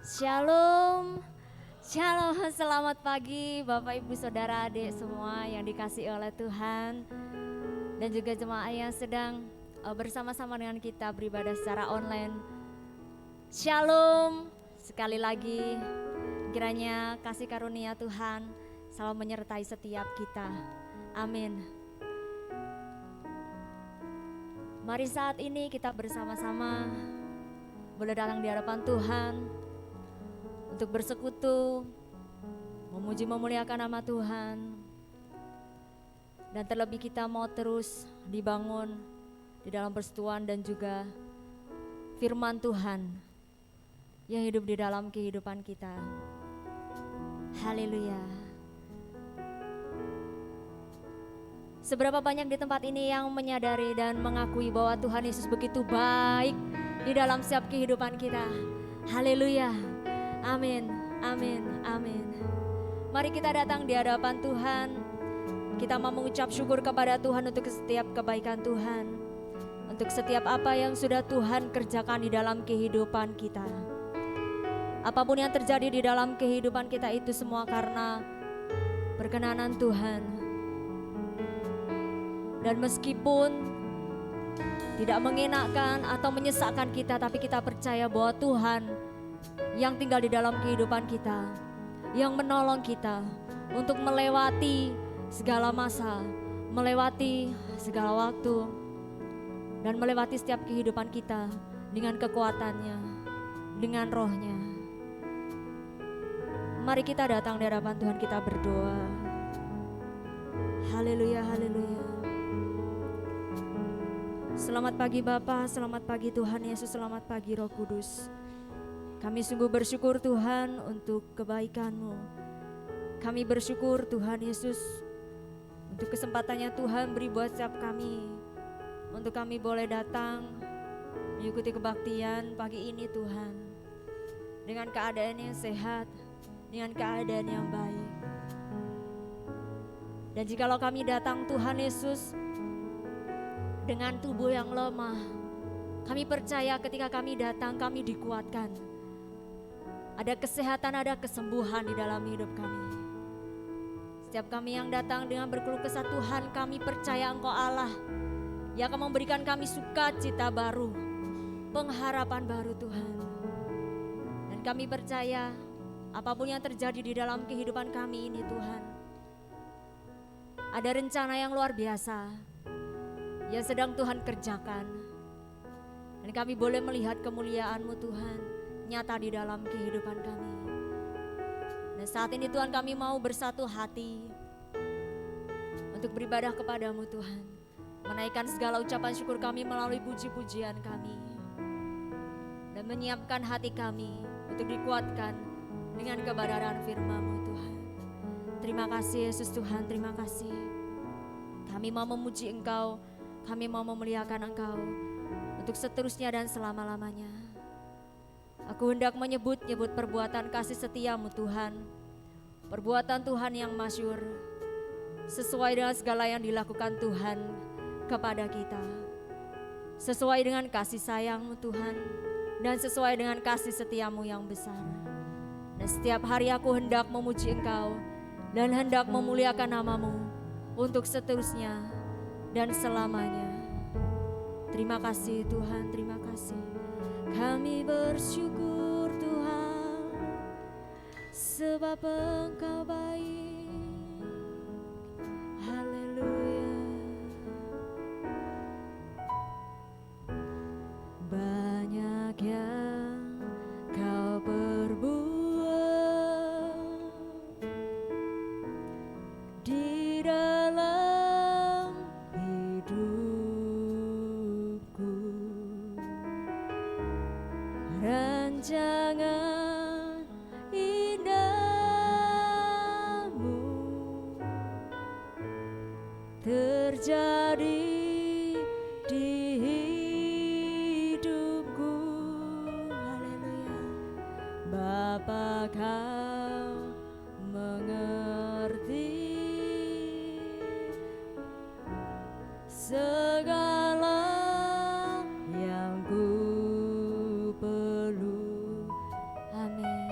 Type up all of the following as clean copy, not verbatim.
Shalom, shalom, selamat pagi Bapak Ibu Saudara adik semua yang dikasihi oleh Tuhan. Dan juga jemaah yang sedang bersama-sama dengan kita beribadah secara online. Shalom, sekali lagi kiranya kasih karunia Tuhan selalu menyertai setiap kita. Amin. Mari saat ini kita bersama-sama boleh datang di hadapan Tuhan untuk bersekutu, memuji memuliakan nama Tuhan. Dan terlebih kita mau terus dibangun di dalam persekutuan dan juga firman Tuhan yang hidup di dalam kehidupan kita. Haleluya. Seberapa banyak di tempat ini yang menyadari dan mengakui bahwa Tuhan Yesus begitu baik di dalam setiap kehidupan kita. Haleluya. Amin, amin, amin. Mari kita datang di hadapan Tuhan. Kita mau mengucap syukur kepada Tuhan untuk setiap kebaikan Tuhan, untuk setiap apa yang sudah Tuhan kerjakan di dalam kehidupan kita. Apapun yang terjadi di dalam kehidupan kita itu semua karena perkenanan Tuhan. Dan meskipun tidak mengenakan atau menyesakkan kita, tapi kita percaya bahwa Tuhan yang tinggal di dalam kehidupan kita, yang menolong kita untuk melewati segala masa, melewati segala waktu, dan melewati setiap kehidupan kita dengan kekuatannya, dengan rohnya. Mari kita datang di hadapan Tuhan, kita berdoa. Haleluya, haleluya. Selamat pagi Bapa, selamat pagi Tuhan Yesus, selamat pagi Roh Kudus. Kami sungguh bersyukur Tuhan untuk kebaikan-Mu. Kami bersyukur Tuhan Yesus untuk kesempatannya Tuhan beri buat setiap kami, untuk kami boleh datang mengikuti kebaktian pagi ini Tuhan, dengan keadaan yang sehat, dengan keadaan yang baik. Dan jikalau kami datang Tuhan Yesus dengan tubuh yang lemah, kami percaya ketika kami datang kami dikuatkan. Ada kesehatan, ada kesembuhan di dalam hidup kami. Setiap kami yang datang dengan berkeluh kesah Tuhan, kami percaya Engkau Allah yang akan memberikan kami sukacita baru, pengharapan baru Tuhan. Dan kami percaya apapun yang terjadi di dalam kehidupan kami ini Tuhan, ada rencana yang luar biasa yang sedang Tuhan kerjakan. Dan kami boleh melihat kemuliaan-Mu Tuhan nyata di dalam kehidupan kami. Dan saat ini Tuhan kami mau bersatu hati untuk beribadah kepada-Mu Tuhan, menaikkan segala ucapan syukur kami melalui puji-pujian kami, dan menyiapkan hati kami untuk dikuatkan dengan kebenaran firman-Mu Tuhan. Terima kasih Yesus Tuhan, terima kasih. Kami mau memuji Engkau, kami mau memuliakan Engkau untuk seterusnya dan selama-lamanya. Aku hendak menyebut-nyebut perbuatan kasih setia-Mu Tuhan, perbuatan Tuhan yang masyhur, sesuai dengan segala yang dilakukan Tuhan kepada kita, sesuai dengan kasih sayang-Mu Tuhan, dan sesuai dengan kasih setia-Mu yang besar. Dan setiap hari aku hendak memuji Engkau dan hendak memuliakan nama-Mu untuk seterusnya dan selamanya. Terima kasih Tuhan, terima kasih. Kami bersyukur Tuhan, sebab Engkau baik. Haleluya. Banyak yang Kau perbuat di dalam hidupku. Rancangan indahmu terjadi di hidupku. Haleluya. Bapa Kau mengerti segala yang ku perlu. Amin.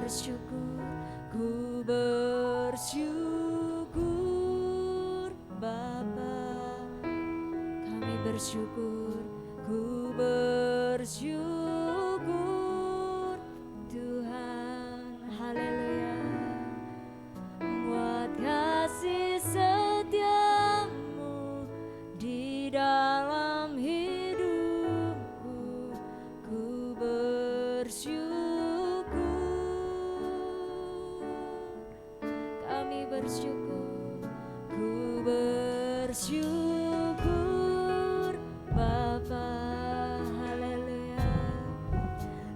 bersyukur, ku bersyukur Bapa. Kami bersyukur, ku bersyukur Tuhan. Haleluya. Buat kasih setiamu di dalam hidupku, ku bersyukur. Kami bersyukur, ku bersyukur Bapa. Haleluya.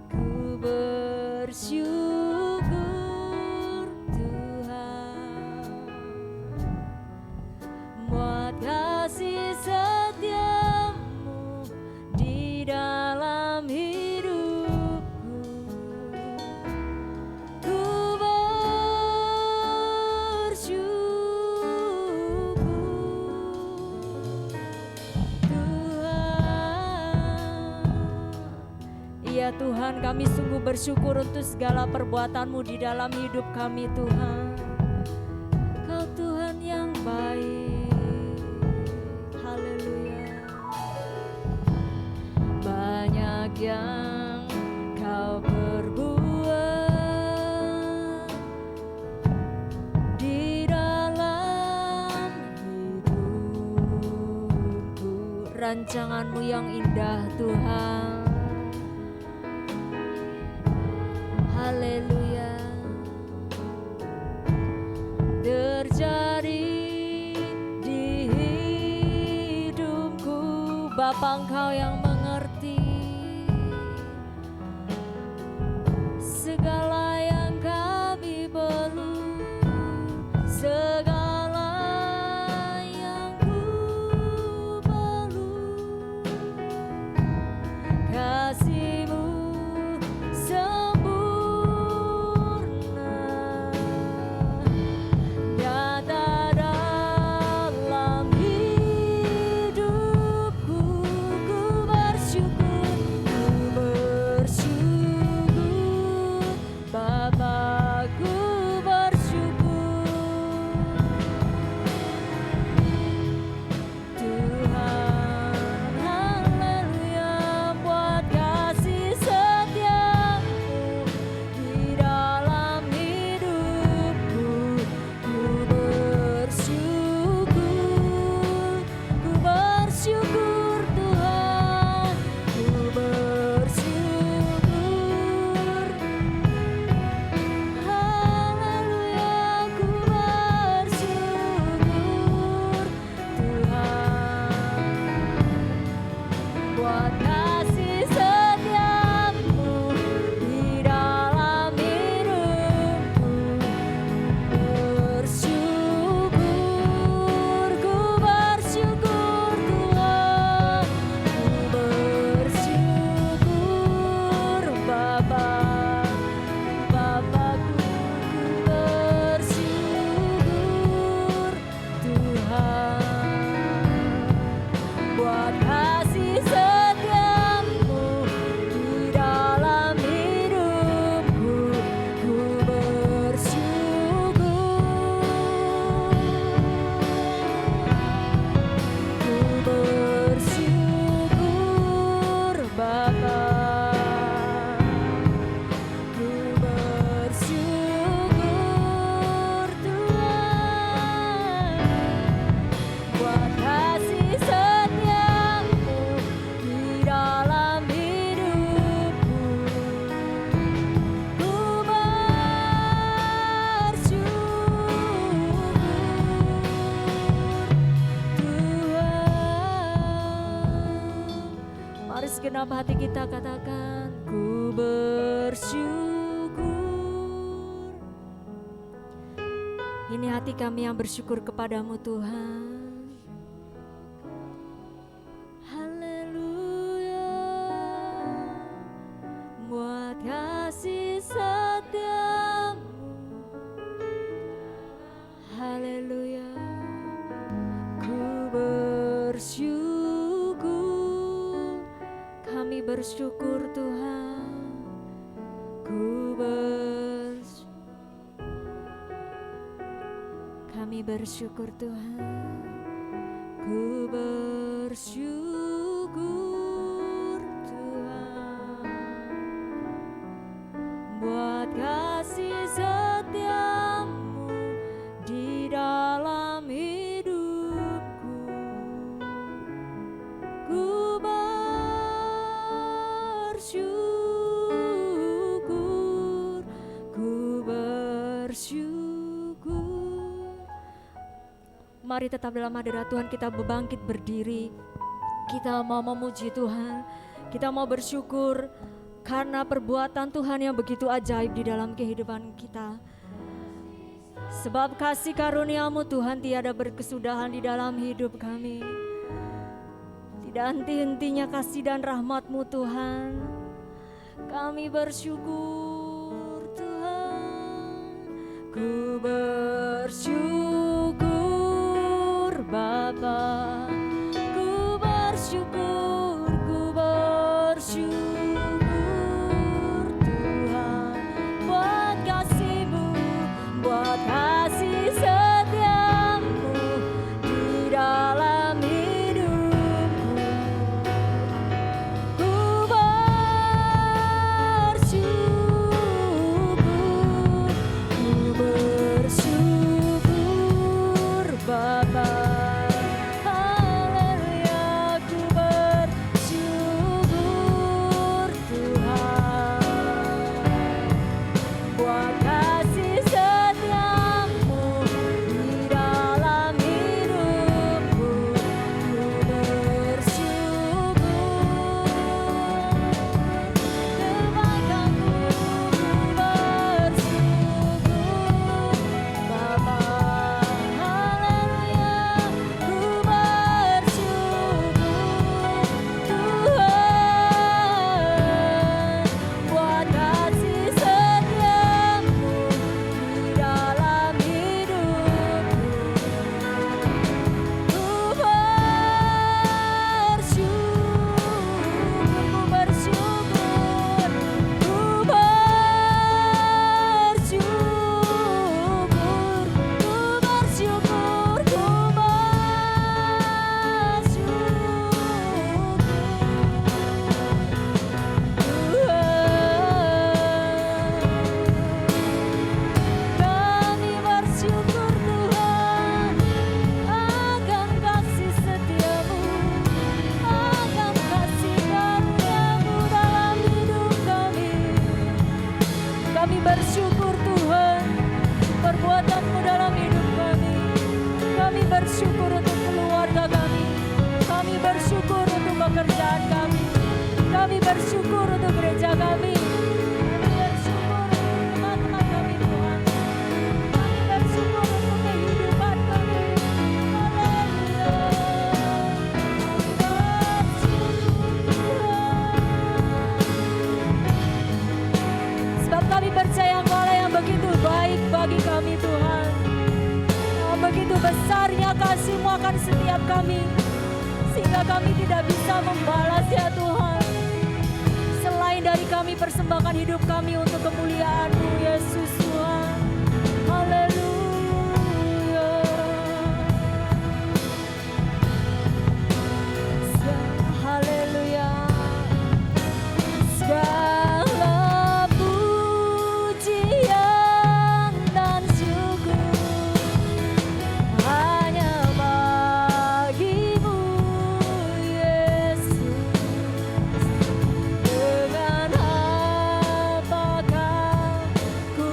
Ku bersyukur Tuhan. Buat kasih setiamu di dalam hidupku, ku bersyukur Tuhan. Ya Tuhan, kami sungguh bersyukur untuk segala perbuatan-Mu di dalam hidup kami Tuhan. Kau Tuhan yang baik. Haleluya. Banyak yang Kau perbuat di dalam hidupku. Rancangan-Mu yang indah Tuhan. Haleluya. Terjadi di hidupku, Bapa Engkau yang mengerti segala yang kami perlu, segala yang ku perlu. Kasih-Mu nyata dalam hidupku, ku bersyukur Bapa, ku bersyukur Tuhan. Haleluya. Buat kasih setiamu di dalam hidupku, ku bersyukur Tuhan, ku bersyukur. Haleluya, ku bersyukur Tuhan. Buat kasih setiamu di dalam hidupku, bersyukur, ku bersyukur Tuhan, ku bersyukur Bapa, Bapakku, ku bersyukur Tuhan. Buat kasih setiamu di dalam hidupku, ku bersyukur Bapa, ku bersyukur Tuhan. Buat kasih setiamu di dalam hidupku, ku bersyukur Tuhan. Mari segenap hati kita katakan, ku bersyukur. Ini hati kami yang bersyukur kepadamu Tuhan. Haleluya. Buat kasih setiamu. Haleluya. Ku bersyukur. Kami bersyukur Tuhan. Ku bersyukur. bersyukur Tuhan, ku bersyukur Tuhan, buat kasih setiamu di dalam hidupku. Ku bersyukur, ku bersyukur. Mari tetap dalam hadirat Tuhan kita bangkit berdiri. Kita mau memuji Tuhan, kita mau bersyukur karena perbuatan Tuhan yang begitu ajaib di dalam kehidupan kita. Sebab kasih karunia-Mu Tuhan tiada berkesudahan di dalam hidup kami. Tidak henti-hentinya kasih dan rahmat-Mu Tuhan. Kami bersyukur Tuhan, ku bersyukur Bapa, ku bersyukur Tuhan, buat kasih-Mu, buat kasih setiamu di dalam hidupku. Ku bersyukur Bapa. Bersyukur untuk keluarga kami, kami bersyukur untuk pekerjaan kami bersyukur untuk gereja kami, bersyukur untuk teman-teman kami Tuhan, kami bersyukur untuk kehidupan kami. Haleluya, sebab kami percaya Engkau yang begitu baik bagi kami Tuhan. Begitu besarnya kasih-Mu akan setiap kami, sehingga kami tidak bisa membalas ya Tuhan. Selain dari kami persembahkan hidup kami untuk kemuliaan-Mu Yesus Tuhan. Haleluya. Haleluya. Segala pujian dan syukur hanya bagi-Mu Yesus. Dengan apakah ku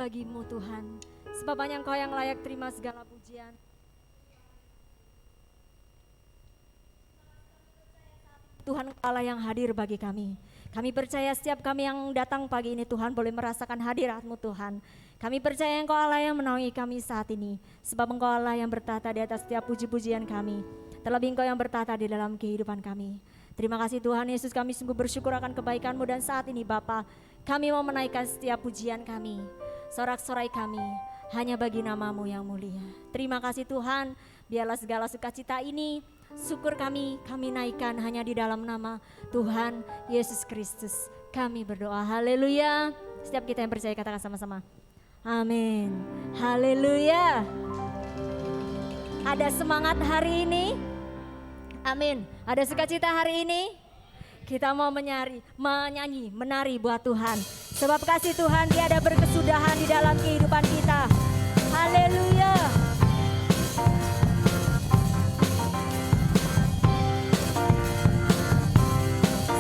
bagimu Tuhan. Sebab hanya Engkau yang layak terima segala pujian. Tuhan Allah yang hadir bagi kami. Kami percaya setiap kami yang datang pagi ini Tuhan boleh merasakan hadirat-Mu Tuhan. Kami percaya Engkau Allah yang menaungi kami saat ini. Sebab Engkau Allah yang bertata di atas setiap puji-pujian kami. Terlebih Engkau yang bertata di dalam kehidupan kami. Terima kasih Tuhan Yesus, kami sungguh bersyukur akan kebaikan-Mu. Dan saat ini Bapa, kami mau menaikkan setiap pujian kami, sorak-sorai kami hanya bagi nama-Mu yang mulia. Terima kasih Tuhan, biarlah segala sukacita ini, syukur kami naikkan hanya di dalam nama Tuhan Yesus Kristus. Kami berdoa, haleluya. Setiap kita yang percaya katakan sama-sama, amin, haleluya. Ada semangat hari ini, amin. Ada sukacita hari ini, kita mau menyanyi, menari buat Tuhan. Sebab kasih Tuhan tiada berkesudahan di dalam kehidupan kita. Haleluya.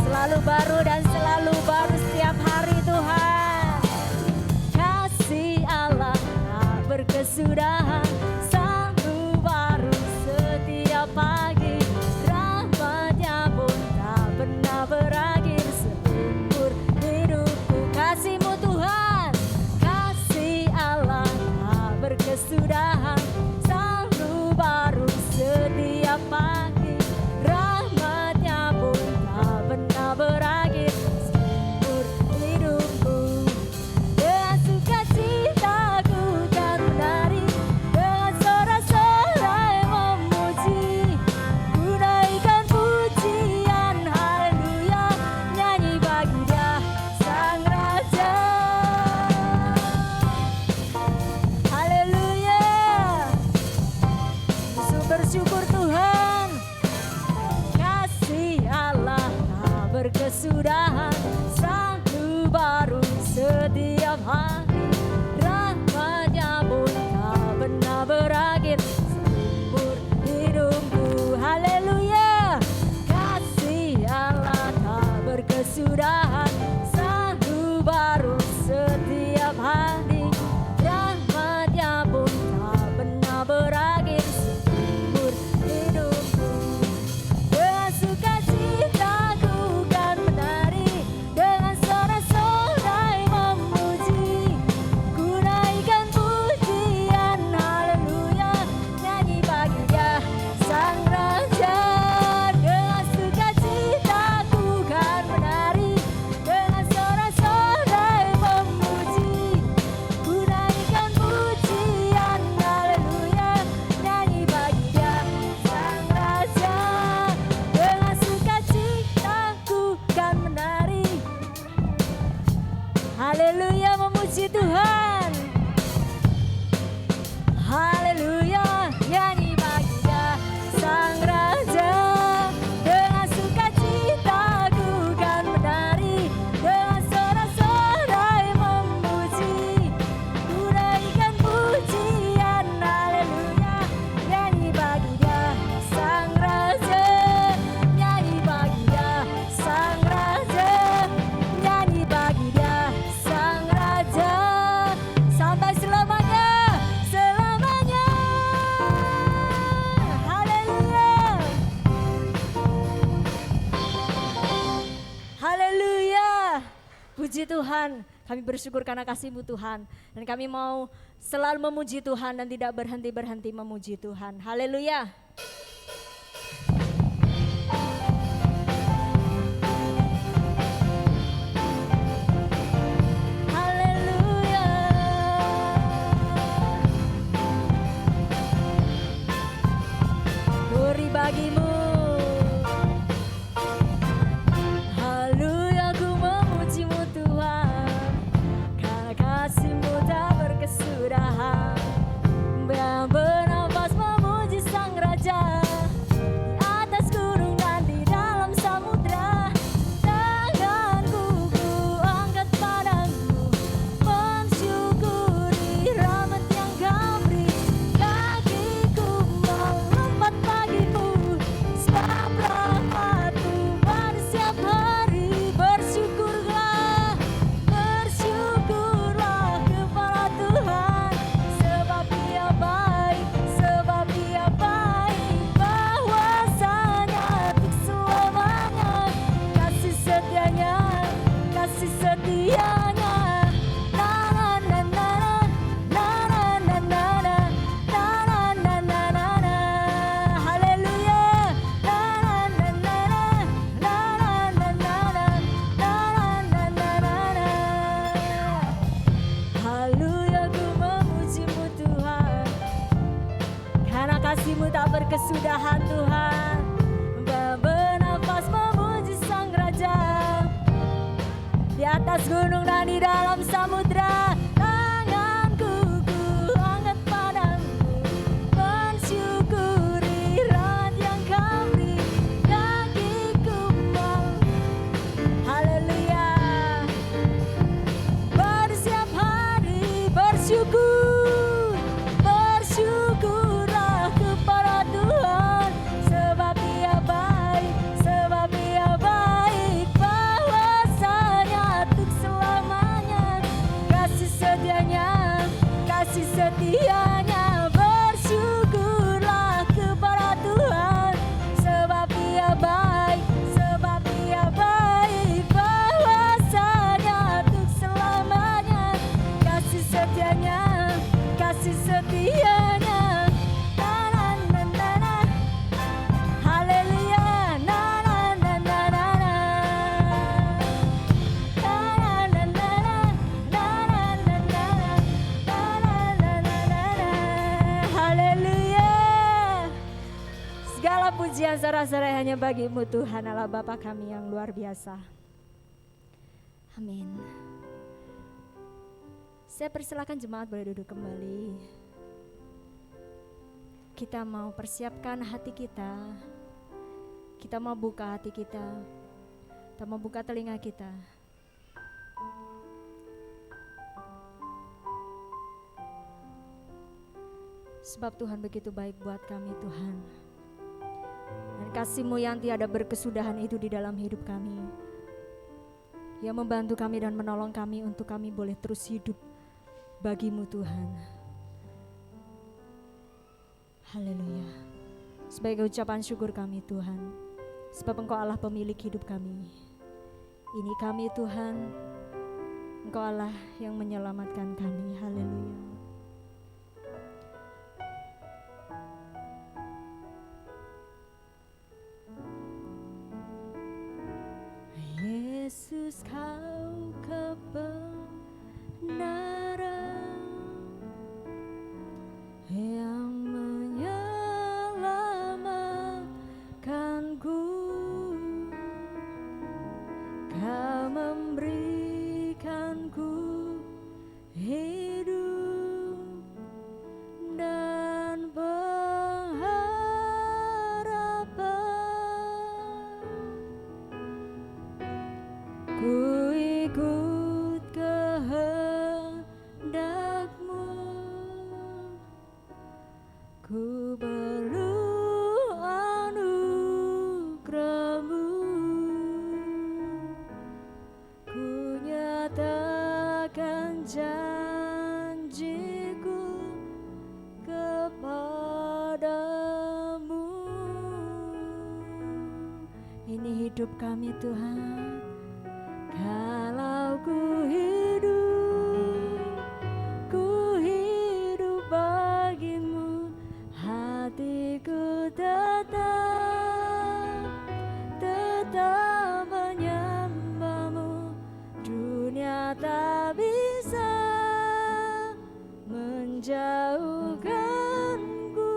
Selalu baru dan selalu baru setiap hari Tuhan. Kasih Allah tak berkesudahan, selalu baru setiap pagi. Rahmat-Nya pun tak pernah berakhir seumur hidupku. Kasih-Mu Tuhan, kasih Allah tak berkesudahan, selalu baru setiap pagi. Rahmat-Nya pun tak pernah berakhir seumur hidupku. Dengan sukacitaku kan menari, dengan sorak-sorai memuji. Ku naikkan pujian, haleluya, nyanyi bagi Dia Sang Raja. Haleluya. Bersyukur Tuhan, kasih Allah tak berkesudahan, selalu baru setiap hari. Rahmat-Nya pun tak pernah berakhir seumur hidupku. Haleluya. Kasih Allah tak berkesudahan, selalu baru setiap hari. Rahmat-Nya pun tak pernah berakhir seumur hidupku. Dengan sukacitaku kan menari, dengan sorak-sorai memuji. Ku naikkan pujian, haleluya, nyanyi bagi Dia Sang Raja. Dengan sukacitaku kan menari, dengan sorak-sorai memuji. Ku naikkan pujian, haleluya, nyanyi bagi Dia Sang Raja. Dengan sukacitaku kan menari, haleluya, memuji Tuhan. Haleluya, nyanyi bagi Dia Sang Raja. Dengan sukacitaku kan menari, dengan sorak-sorai memuji. Ku naikkan pujian, haleluya, nyanyi bagi Dia Sang Raja. Nyanyi bagi Dia Sang Raja, nyanyi bagi Dia Sang Raja. Sampai selamanya, selamanya. Haleluya. Haleluya. Puji Tuhan, kami bersyukur karena kasih-Mu Tuhan. Dan kami mau selalu memuji Tuhan dan tidak berhenti-berhenti memuji Tuhan. Haleluya. Haleluya. Glory bagi-Mu. Haleluya, ku memuji-Mu Tuhan, karena kasih-Mu tak berkesudahan. Bernafas memuji Sang Raja. kasih-Mu tak berkesudahan Tuhan. Bernafas memuji Sang Raja di atas gunung dan di dalam samudra. Tanganku ku angkat padamu, mensyukuri rahmat yang Kau beri. Kakiku mau, haleluya, bersiap hari bersyukur. Bersyukurlah kepada Tuhan, sebab Dia baik, sebab Dia baik. Bahwasanya untuk selamanya kasih setianya, kasih setianya. Bersyukurlah kepada Tuhan, sebab Dia baik, sebab Dia baik. Bahwasanya untuk selamanya kasih setianya, kasih setianya. Na na na na na, haleluya. Na na na na na na, na na na na na, na na na na na, na na na na, haleluya. Segala pujian sorak-sorai hanya bagi-Mu Tuhan Allah Bapa kami yang luar biasa. Amin. Saya persilakan jemaat boleh duduk kembali. Kita mau persiapkan hati kita. Kita mau buka hati kita. Kita mau buka telinga kita. Sebab Tuhan begitu baik buat kami Tuhan. Dan kasih-Mu yang tiada berkesudahan itu di dalam hidup kami, yang membantu kami dan menolong kami untuk kami boleh terus hidup bagi-Mu Tuhan. Haleluya. Sebagai ucapan syukur kami Tuhan, sebab Engkau Allah pemilik hidup kami. Ini kami Tuhan, Engkau Allah yang menyelamatkan kami. Haleluya. Yesus Kau kebenaran yang menyelamatkanku. Kau memberikanku hidup dan pengharapan. Ku ikut kehendak-Mu, ku perlu anugerah-Mu, ku nyatakan janji-Ku kepadamu. Ini hidup kami Tuhan. Kalau ku hidup bagi-Mu, hatiku tetap menyembah-Mu. Dunia tak bisa menjauhkanku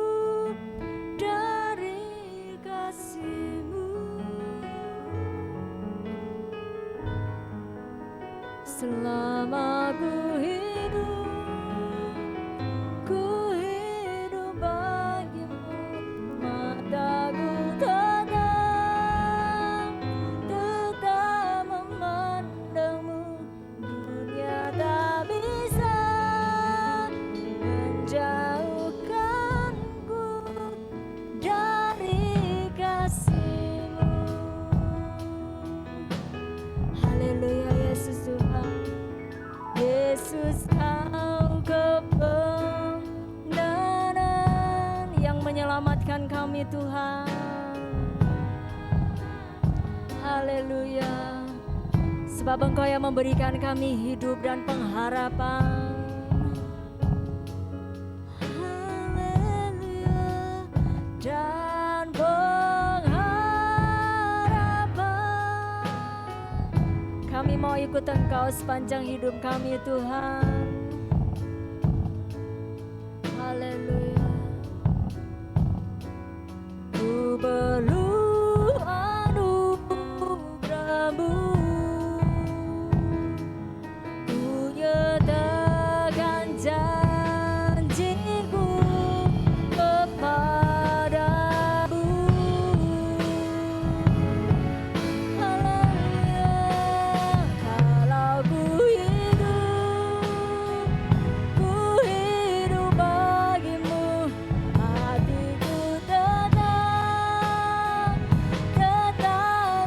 dari kasih-Mu. Selama ku hidup bagi-Mu, mataku tetap memandang-Mu. Dunia tak bisa menjauhkanku dari kasih-Mu. Haleluya Yesus Tuhan. Yesus Kau kebenaran yang menyelamatkan kami Tuhan. Haleluya. Sebab Engkau yang memberikan kami hidup dan pengharapan. Haleluya. Dan pengharapan. Kami mau ikut Engkau sepanjang hidup kami Tuhan. Haleluya. janjiku kepadamu. Haleluya. Kalau ku hidup bagimu, hatiku tetap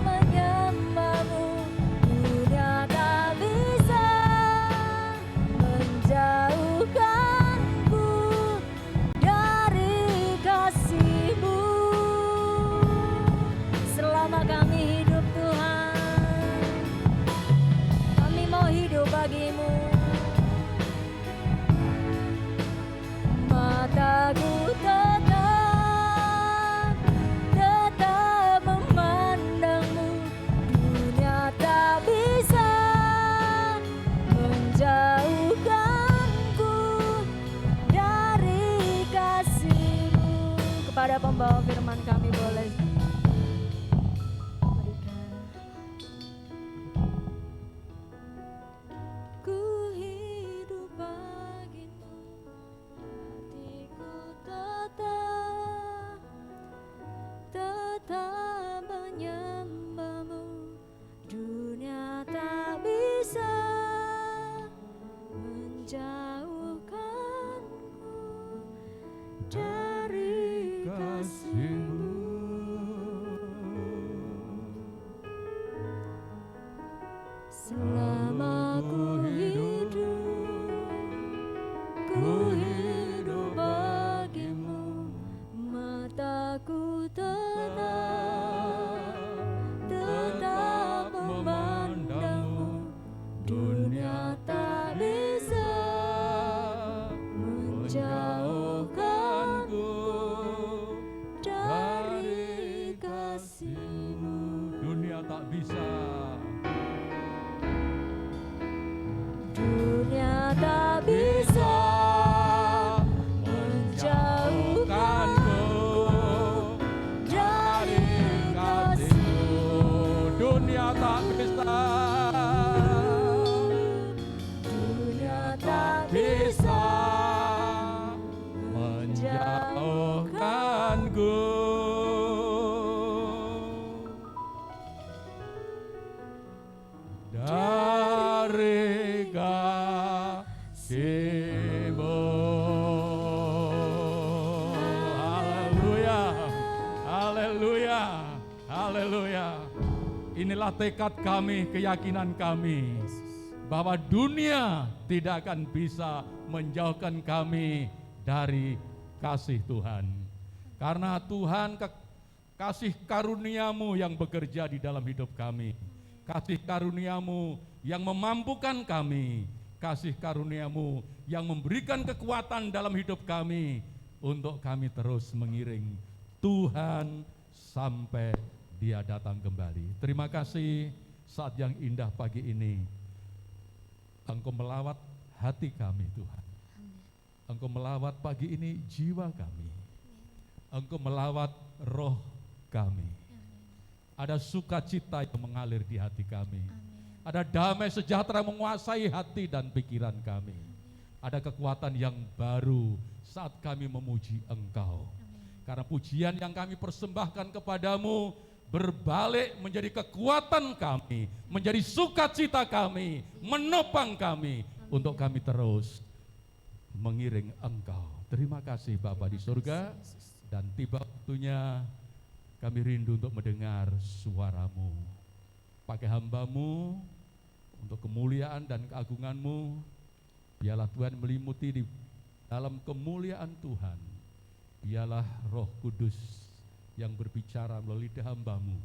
menyembahmu. Dunia tak bisa menjauhkanku dari kasih-Mu. Selama kami hidup Tuhan, kami mau hidup bagi-Mu. Mataku tetap memandang-Mu. Dunia tak bisa menjauhkanku dari kasih-Mu. Kepada pembawa firman kami boleh berikan. Ku hidup bagi-Mu, hatiku tetap menyembah-Mu. Dunia tak bisa menjauhkanku dari kasih-Mu. Selama ku hidup bagi-Mu. Mataku tetap memandang-Mu. Dunia tak bisa menjauhkanku dari kasih-Mu. Dunia tak bisa. Dunia tak bisa menjauhkanku dari kasih-Mu. Dunia tak bisa. Dunia tak bisa menjauhkanku dari kasih-Mu. Haleluya, haleluya, haleluya. Inilah tekad kami, keyakinan kami, bahwa dunia tidak akan bisa menjauhkan kami dari kasih Tuhan. Karena Tuhan, kasih karunia-Mu yang bekerja di dalam hidup kami. Kasih karunia-Mu yang memampukan kami. Kasih karunia-Mu yang memberikan kekuatan dalam hidup kami untuk kami terus mengiring Tuhan sampai Dia datang kembali. Terima kasih saat yang indah pagi ini. Engkau melawat hati kami Tuhan. Engkau melawat pagi ini jiwa kami. Engkau melawat roh kami. Ada sukacita yang mengalir di hati kami. Ada damai sejahtera menguasai hati dan pikiran kami. Ada kekuatan yang baru saat kami memuji Engkau. Karena pujian yang kami persembahkan kepadamu berbalik menjadi kekuatan kami, menjadi sukacita kami, menopang kami untuk kami terus mengiring Engkau. Terima kasih Bapa di surga, dan tiba waktunya kami rindu untuk mendengar suara-Mu. Pakai hamba-Mu untuk kemuliaan dan keagungan-Mu. Biarlah Tuhan melimuti di dalam kemuliaan Tuhan. Biarlah Roh Kudus yang berbicara melalui lidah hamba-Mu,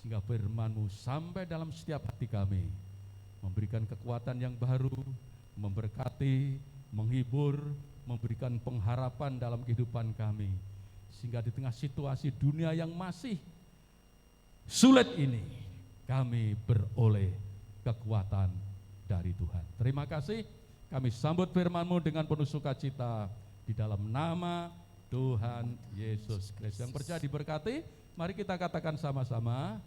sehingga firman-Mu sampai dalam setiap hati kami, memberikan kekuatan yang baru, memberkati, menghibur, memberikan pengharapan dalam kehidupan kami, sehingga di tengah situasi dunia yang masih sulit ini, kami beroleh kekuatan dari Tuhan. Terima kasih, kami sambut firman-Mu dengan penuh sukacita di dalam nama Tuhan Yesus Kristus. Yang percaya diberkati, mari kita katakan sama-sama.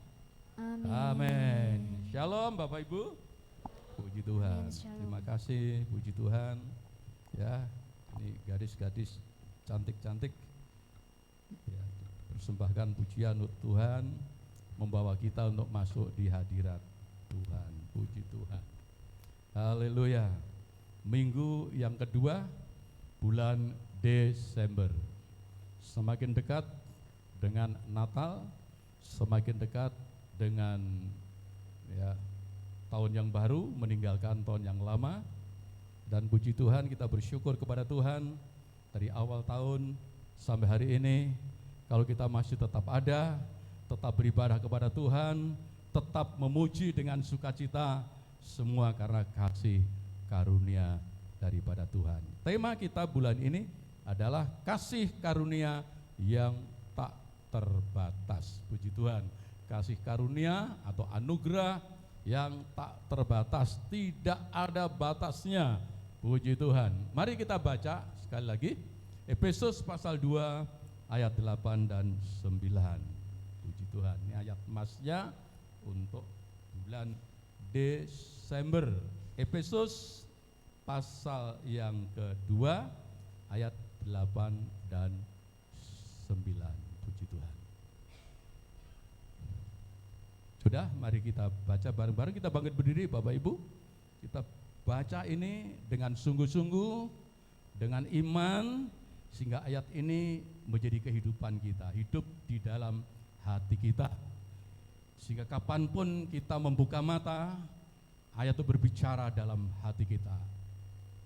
Amin. Amin. Shalom Bapak Ibu. Puji Tuhan. Amin, shalom. Terima kasih, puji Tuhan. gadis-gadis cantik-cantik ya, persembahkan pujian untuk Tuhan, membawa kita untuk masuk di hadirat Tuhan. Puji Tuhan. Haleluya. Minggu yang kedua bulan Desember. Semakin dekat dengan Natal, semakin dekat dengan ya, tahun yang baru meninggalkan tahun yang lama. Dan puji Tuhan, kita bersyukur kepada Tuhan dari awal tahun sampai hari ini, kalau kita masih tetap ada, tetap beribadah kepada Tuhan, tetap memuji dengan sukacita, semua karena kasih karunia daripada Tuhan. Tema kita bulan ini adalah kasih karunia yang tak terbatas. Puji Tuhan, kasih karunia atau anugerah yang tak terbatas, tidak ada batasnya. Puji Tuhan. Mari kita baca sekali lagi Efesus pasal 2 ayat 8 dan 9. Puji Tuhan. Ini ayat emasnya untuk bulan Desember. Efesus pasal yang kedua ayat 8 dan 9. Puji Tuhan. Sudah, mari kita baca bareng-bareng. Kita bangkit berdiri Bapak Ibu. Kita baca ini dengan sungguh-sungguh, dengan iman, sehingga ayat ini menjadi kehidupan kita, hidup di dalam hati kita. Sehingga kapanpun kita membuka mata, ayat itu berbicara dalam hati kita.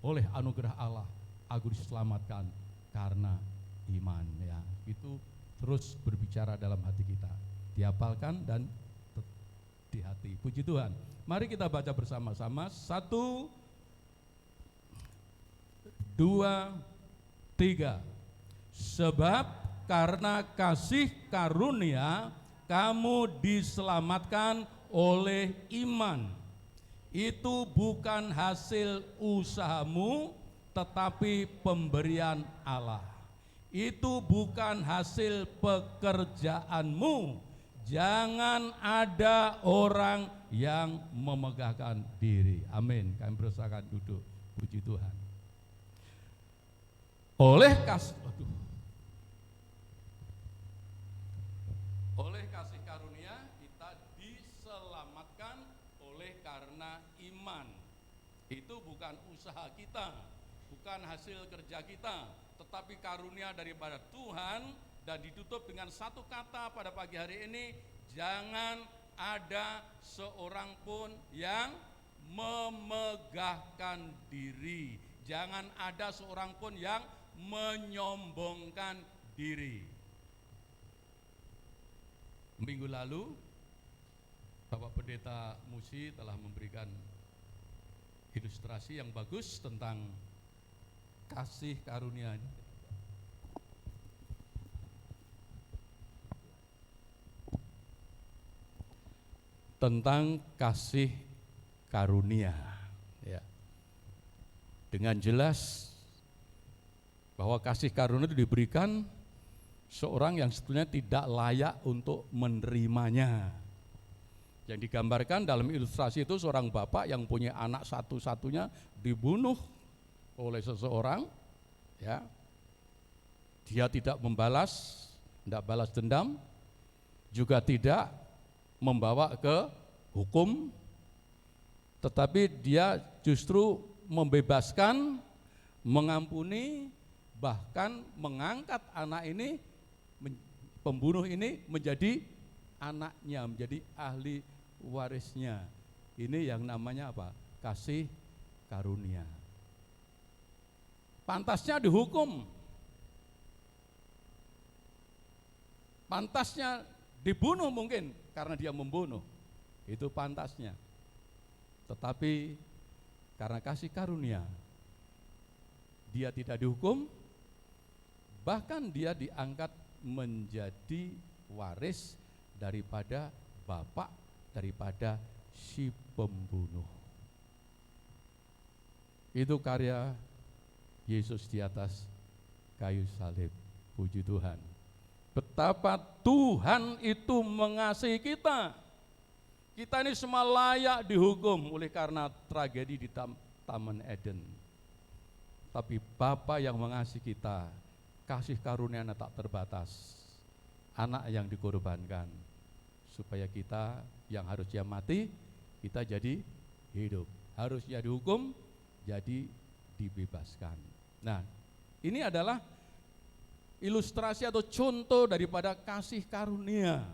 Oleh anugerah Allah, aku diselamatkan karena iman. Ya, itu terus berbicara dalam hati kita, dihafalkan dan di hati. Puji Tuhan. Mari kita baca bersama-sama. 1, 2, 3. Sebab karena kasih karunia kamu diselamatkan oleh iman. Itu bukan hasil usahamu, tetapi pemberian Allah. Itu bukan hasil pekerjaanmu. Jangan ada orang yang memegahkan diri. Amin. Kami berusahakan duduk. Puji Tuhan. Oleh kasih karunia kita diselamatkan oleh karena iman. Itu bukan usaha kita, bukan hasil kerja kita, tetapi karunia daripada Tuhan. Dan ditutup dengan satu kata pada pagi hari ini, jangan ada seorang pun yang memegahkan diri. Jangan ada seorang pun yang menyombongkan diri. Minggu lalu, Bapak Pendeta Musi telah memberikan ilustrasi yang bagus tentang kasih karunia. Tentang kasih karunia, ya. Dengan jelas bahwa kasih karunia itu diberikan seorang yang sebetulnya tidak layak untuk menerimanya. Yang digambarkan dalam ilustrasi itu seorang bapak yang punya anak satu-satunya dibunuh oleh seseorang, ya. Dia tidak membalas, tidak balas dendam, juga tidak membawa ke hukum, tetapi dia justru membebaskan, mengampuni, bahkan mengangkat anak ini, pembunuh ini menjadi anaknya, menjadi ahli warisnya. Ini yang namanya apa? Kasih karunia. Pantasnya dihukum, pantasnya dibunuh mungkin karena dia membunuh, itu pantasnya. Tetapi karena kasih karunia, dia tidak dihukum, bahkan dia diangkat menjadi waris daripada bapak, daripada si pembunuh. Itu karya Yesus di atas kayu salib. Puji Tuhan. Betapa Tuhan itu mengasihi kita. Kita ini semua layak dihukum oleh karena tragedi di Taman Eden. tapi Bapa yang mengasihi kita, kasih karunia-Nya tak terbatas, anak yang dikorbankan, supaya kita yang harusnya mati, kita jadi hidup. Harusnya dihukum, jadi dibebaskan. Nah, ini adalah ilustrasi atau contoh daripada kasih karunia.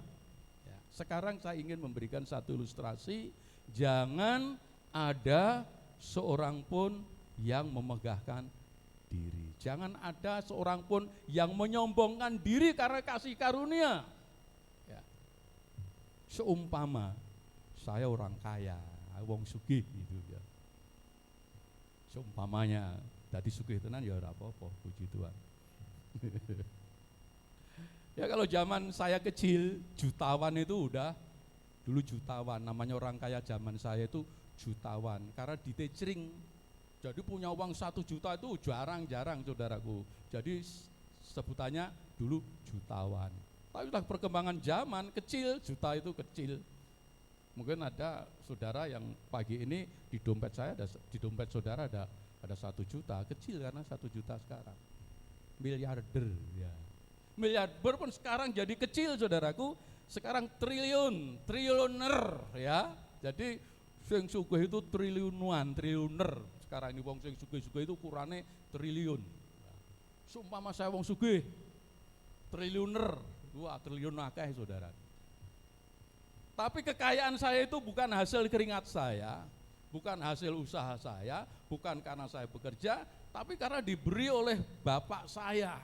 Ya, sekarang saya ingin memberikan satu ilustrasi, jangan ada seorang pun yang memegahkan diri. Jangan ada seorang pun yang menyombongkan diri karena kasih karunia. Ya. Seumpama saya orang kaya, wong sugih gitu ya. Seumpamanya tadi sugih tenan ya ora apa-apa, puji Tuhan. Ya kalau zaman saya kecil, jutawan itu udah, dulu jutawan, namanya orang kaya zaman saya itu jutawan, karena ditecring. Jadi punya uang 1 juta itu jarang-jarang saudaraku. Jadi sebutannya dulu jutawan. Tapi setelah perkembangan zaman, kecil, juta itu kecil. Mungkin ada saudara yang pagi ini di dompet saya di dompet saudara ada 1 juta, kecil karena 1 juta sekarang. Miliarder ya. Miliarder pun sekarang jadi kecil saudaraku, sekarang triliuner ya. Jadi sing sugih itu triliuner. Sekarang ini wong sing sugih-sugih itu ukurane triliun. Seumpama saya wong sugih triliuner, wah triliun akeh saudara. Tapi kekayaan saya itu bukan hasil keringat saya, bukan hasil usaha saya, bukan karena saya bekerja, tapi karena diberi oleh bapak saya.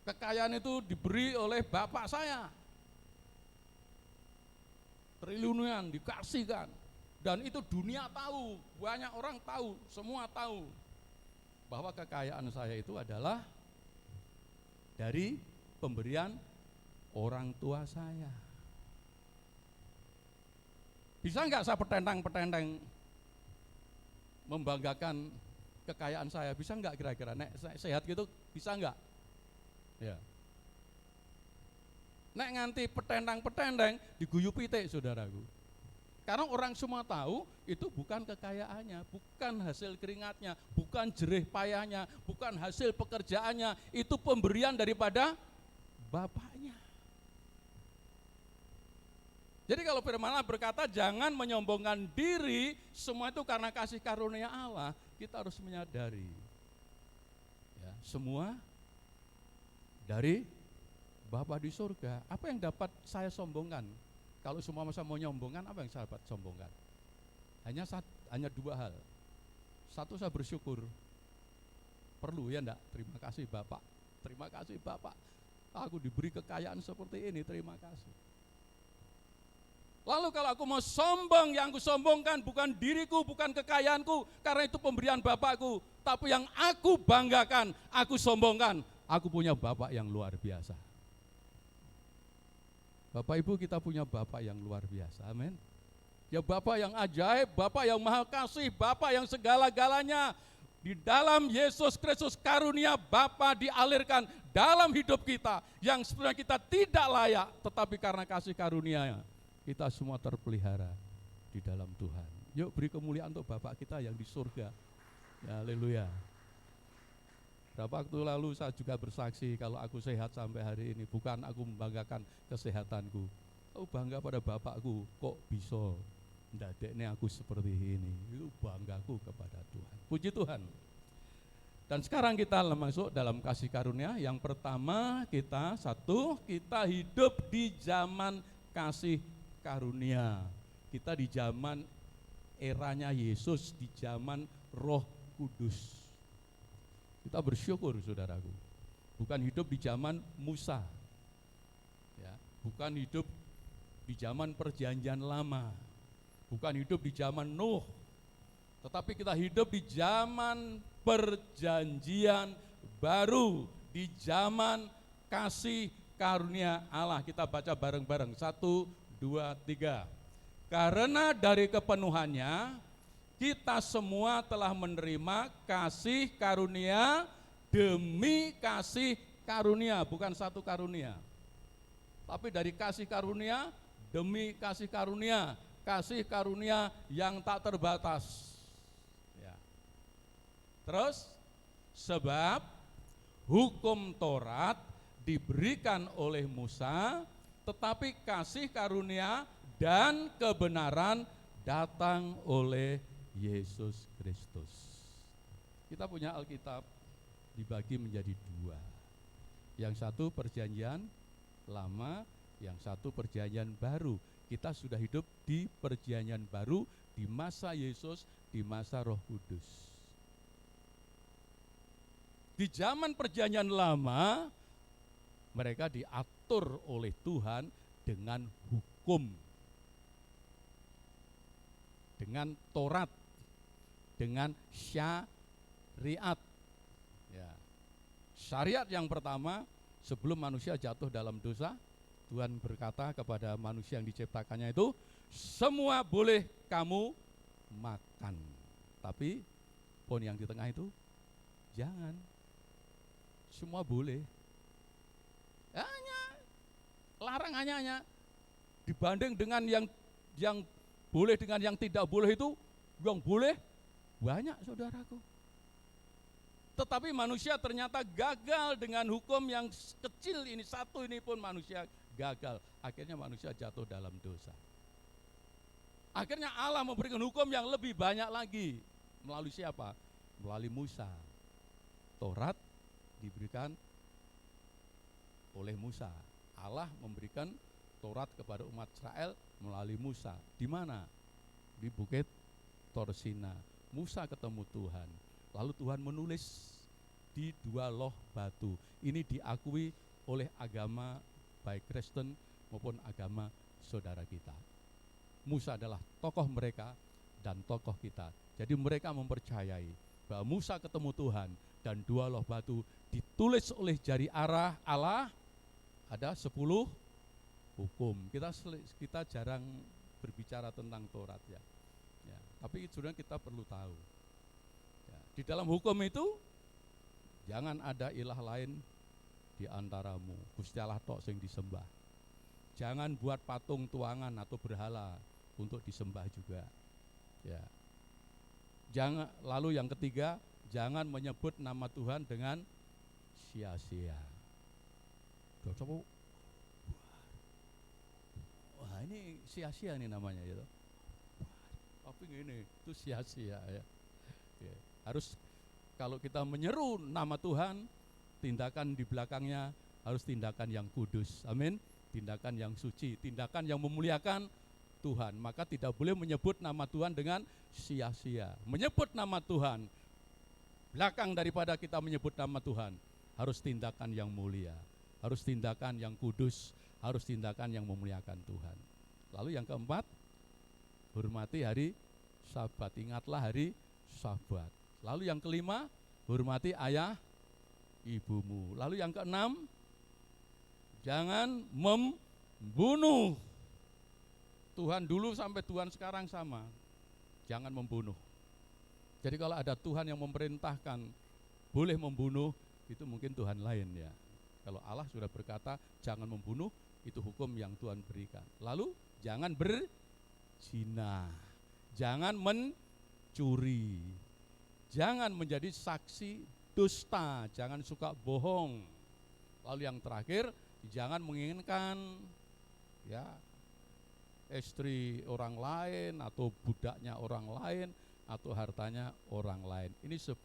Kekayaan itu diberi oleh bapak saya. Triliunan dikasihkan. Dan itu dunia tahu, banyak orang tahu, semua tahu bahwa kekayaan saya itu adalah dari pemberian orang tua saya. Bisa enggak saya petentang-petentang membanggakan kekayaan saya? Bisa enggak kira-kira? Nek sehat gitu bisa enggak? Ya. Nek nganti petentang-petentang diguyu pitik saudaraku. Karena orang semua tahu itu bukan kekayaannya, bukan hasil keringatnya, bukan jerih payahnya, bukan hasil pekerjaannya, itu pemberian daripada bapaknya. Jadi kalau firman Allah berkata jangan menyombongkan diri, semua itu karena kasih karunia Allah, kita harus menyadari ya, semua dari Bapa di surga. Apa yang dapat saya sombongkan? Kalau semua masa mau nyombongkan, apa yang saya dapat sombongkan? Hanya 2 hal. Satu, saya bersyukur. Perlu ya enggak? Terima kasih Bapak. Terima kasih Bapak. Aku diberi kekayaan seperti ini, terima kasih. Lalu kalau aku mau sombong, yang aku sombongkan bukan diriku, bukan kekayaanku, karena itu pemberian Bapakku. Tapi yang aku banggakan, aku sombongkan, aku punya Bapak yang luar biasa. Bapak Ibu, kita punya Bapak yang luar biasa, amin. Ya Bapak yang ajaib, Bapak yang maha kasih, Bapak yang segala-galanya. Di dalam Yesus Kristus karunia Bapa dialirkan dalam hidup kita, yang sebenarnya kita tidak layak, tetapi karena kasih karunia kita semua terpelihara di dalam Tuhan. Yuk beri kemuliaan untuk Bapak kita yang di surga. Ya, haleluya. Berapa waktu lalu saya juga bersaksi kalau aku sehat sampai hari ini, bukan aku membanggakan kesehatanku. Aku bangga pada Bapakku, kok bisa ndadekne aku seperti ini. Itu banggaku kepada Tuhan. Puji Tuhan. Dan sekarang kita masuk dalam kasih karunia. Yang pertama kita hidup di zaman kasih karunia. Kita di zaman eranya Yesus, di zaman Roh Kudus. Kita bersyukur saudaraku, bukan hidup di zaman Musa, ya, bukan hidup di zaman perjanjian lama, bukan hidup di zaman Nuh, tetapi kita hidup di zaman perjanjian baru, di zaman kasih karunia Allah. Kita baca bareng-bareng, 1, 2, 3. Karena dari kepenuhannya kita semua telah menerima kasih karunia demi kasih karunia, bukan satu karunia. Tapi dari kasih karunia demi kasih karunia yang tak terbatas. Ya. Terus, sebab hukum Taurat diberikan oleh Musa, tetapi kasih karunia dan kebenaran datang oleh Yesus Kristus. Kita punya Alkitab dibagi menjadi dua. Yang satu perjanjian lama, yang satu perjanjian baru. Kita sudah hidup di perjanjian baru, di masa Yesus, di masa Roh Kudus. Di zaman perjanjian lama, mereka diatur oleh Tuhan dengan hukum, dengan Taurat, dengan syariat. Ya. Syariat yang pertama, sebelum manusia jatuh dalam dosa, Tuhan berkata kepada manusia yang diciptakannya itu, semua boleh kamu makan, tapi pohon yang di tengah itu jangan. Semua boleh. Hanya larangannya hanya dibanding dengan yang boleh dengan yang tidak boleh itu, yang boleh banyak, saudaraku. Tetapi manusia ternyata gagal dengan hukum yang kecil ini, satu ini pun manusia gagal. Akhirnya manusia jatuh dalam dosa. Akhirnya Allah memberikan hukum yang lebih banyak lagi. Melalui siapa? Melalui Musa. Taurat diberikan oleh Musa. Allah memberikan Taurat kepada umat Israel melalui Musa. Di mana? Di Bukit Torsina. Musa ketemu Tuhan. Lalu Tuhan menulis di dua loh batu. Ini diakui oleh agama baik Kristen maupun agama saudara kita. Musa adalah tokoh mereka dan tokoh kita. Jadi mereka mempercayai bahwa Musa ketemu Tuhan dan dua loh batu ditulis oleh jari Allah, ada 10 hukum. Kita jarang berbicara tentang Taurat ya. Tapi sebenarnya kita perlu tahu. Ya, di dalam hukum itu jangan ada ilah lain di antaramu. Gusti Allah tok sing disembah. Jangan buat patung tuangan atau berhala untuk disembah juga. Ya. Jangan, lalu yang ketiga, jangan menyebut nama Tuhan dengan sia-sia. Wah, ini sia-sia nih namanya gitu. Tapi ini itu sia-sia ya. Harus kalau kita menyeru nama Tuhan, tindakan di belakangnya harus tindakan yang kudus. Amin. Tindakan yang suci, tindakan yang memuliakan Tuhan. Maka tidak boleh menyebut nama Tuhan dengan sia-sia. Menyebut nama Tuhan, belakang daripada kita menyebut nama Tuhan, harus tindakan yang mulia, harus tindakan yang kudus, harus tindakan yang memuliakan Tuhan. Lalu yang keempat, hormati hari Sabat, ingatlah hari Sabat. Lalu yang kelima, hormati ayah ibumu. Lalu yang keenam, jangan membunuh. Tuhan dulu sampai Tuhan sekarang sama, jangan membunuh. Jadi kalau ada Tuhan yang memerintahkan boleh membunuh, itu mungkin Tuhan lain ya. Kalau Allah sudah berkata jangan membunuh, itu hukum yang Tuhan berikan. Lalu jangan berzina, jangan mencuri, jangan menjadi saksi dusta, jangan suka bohong. Lalu yang terakhir, jangan menginginkan ya istri orang lain atau budaknya orang lain atau hartanya orang lain. Ini 10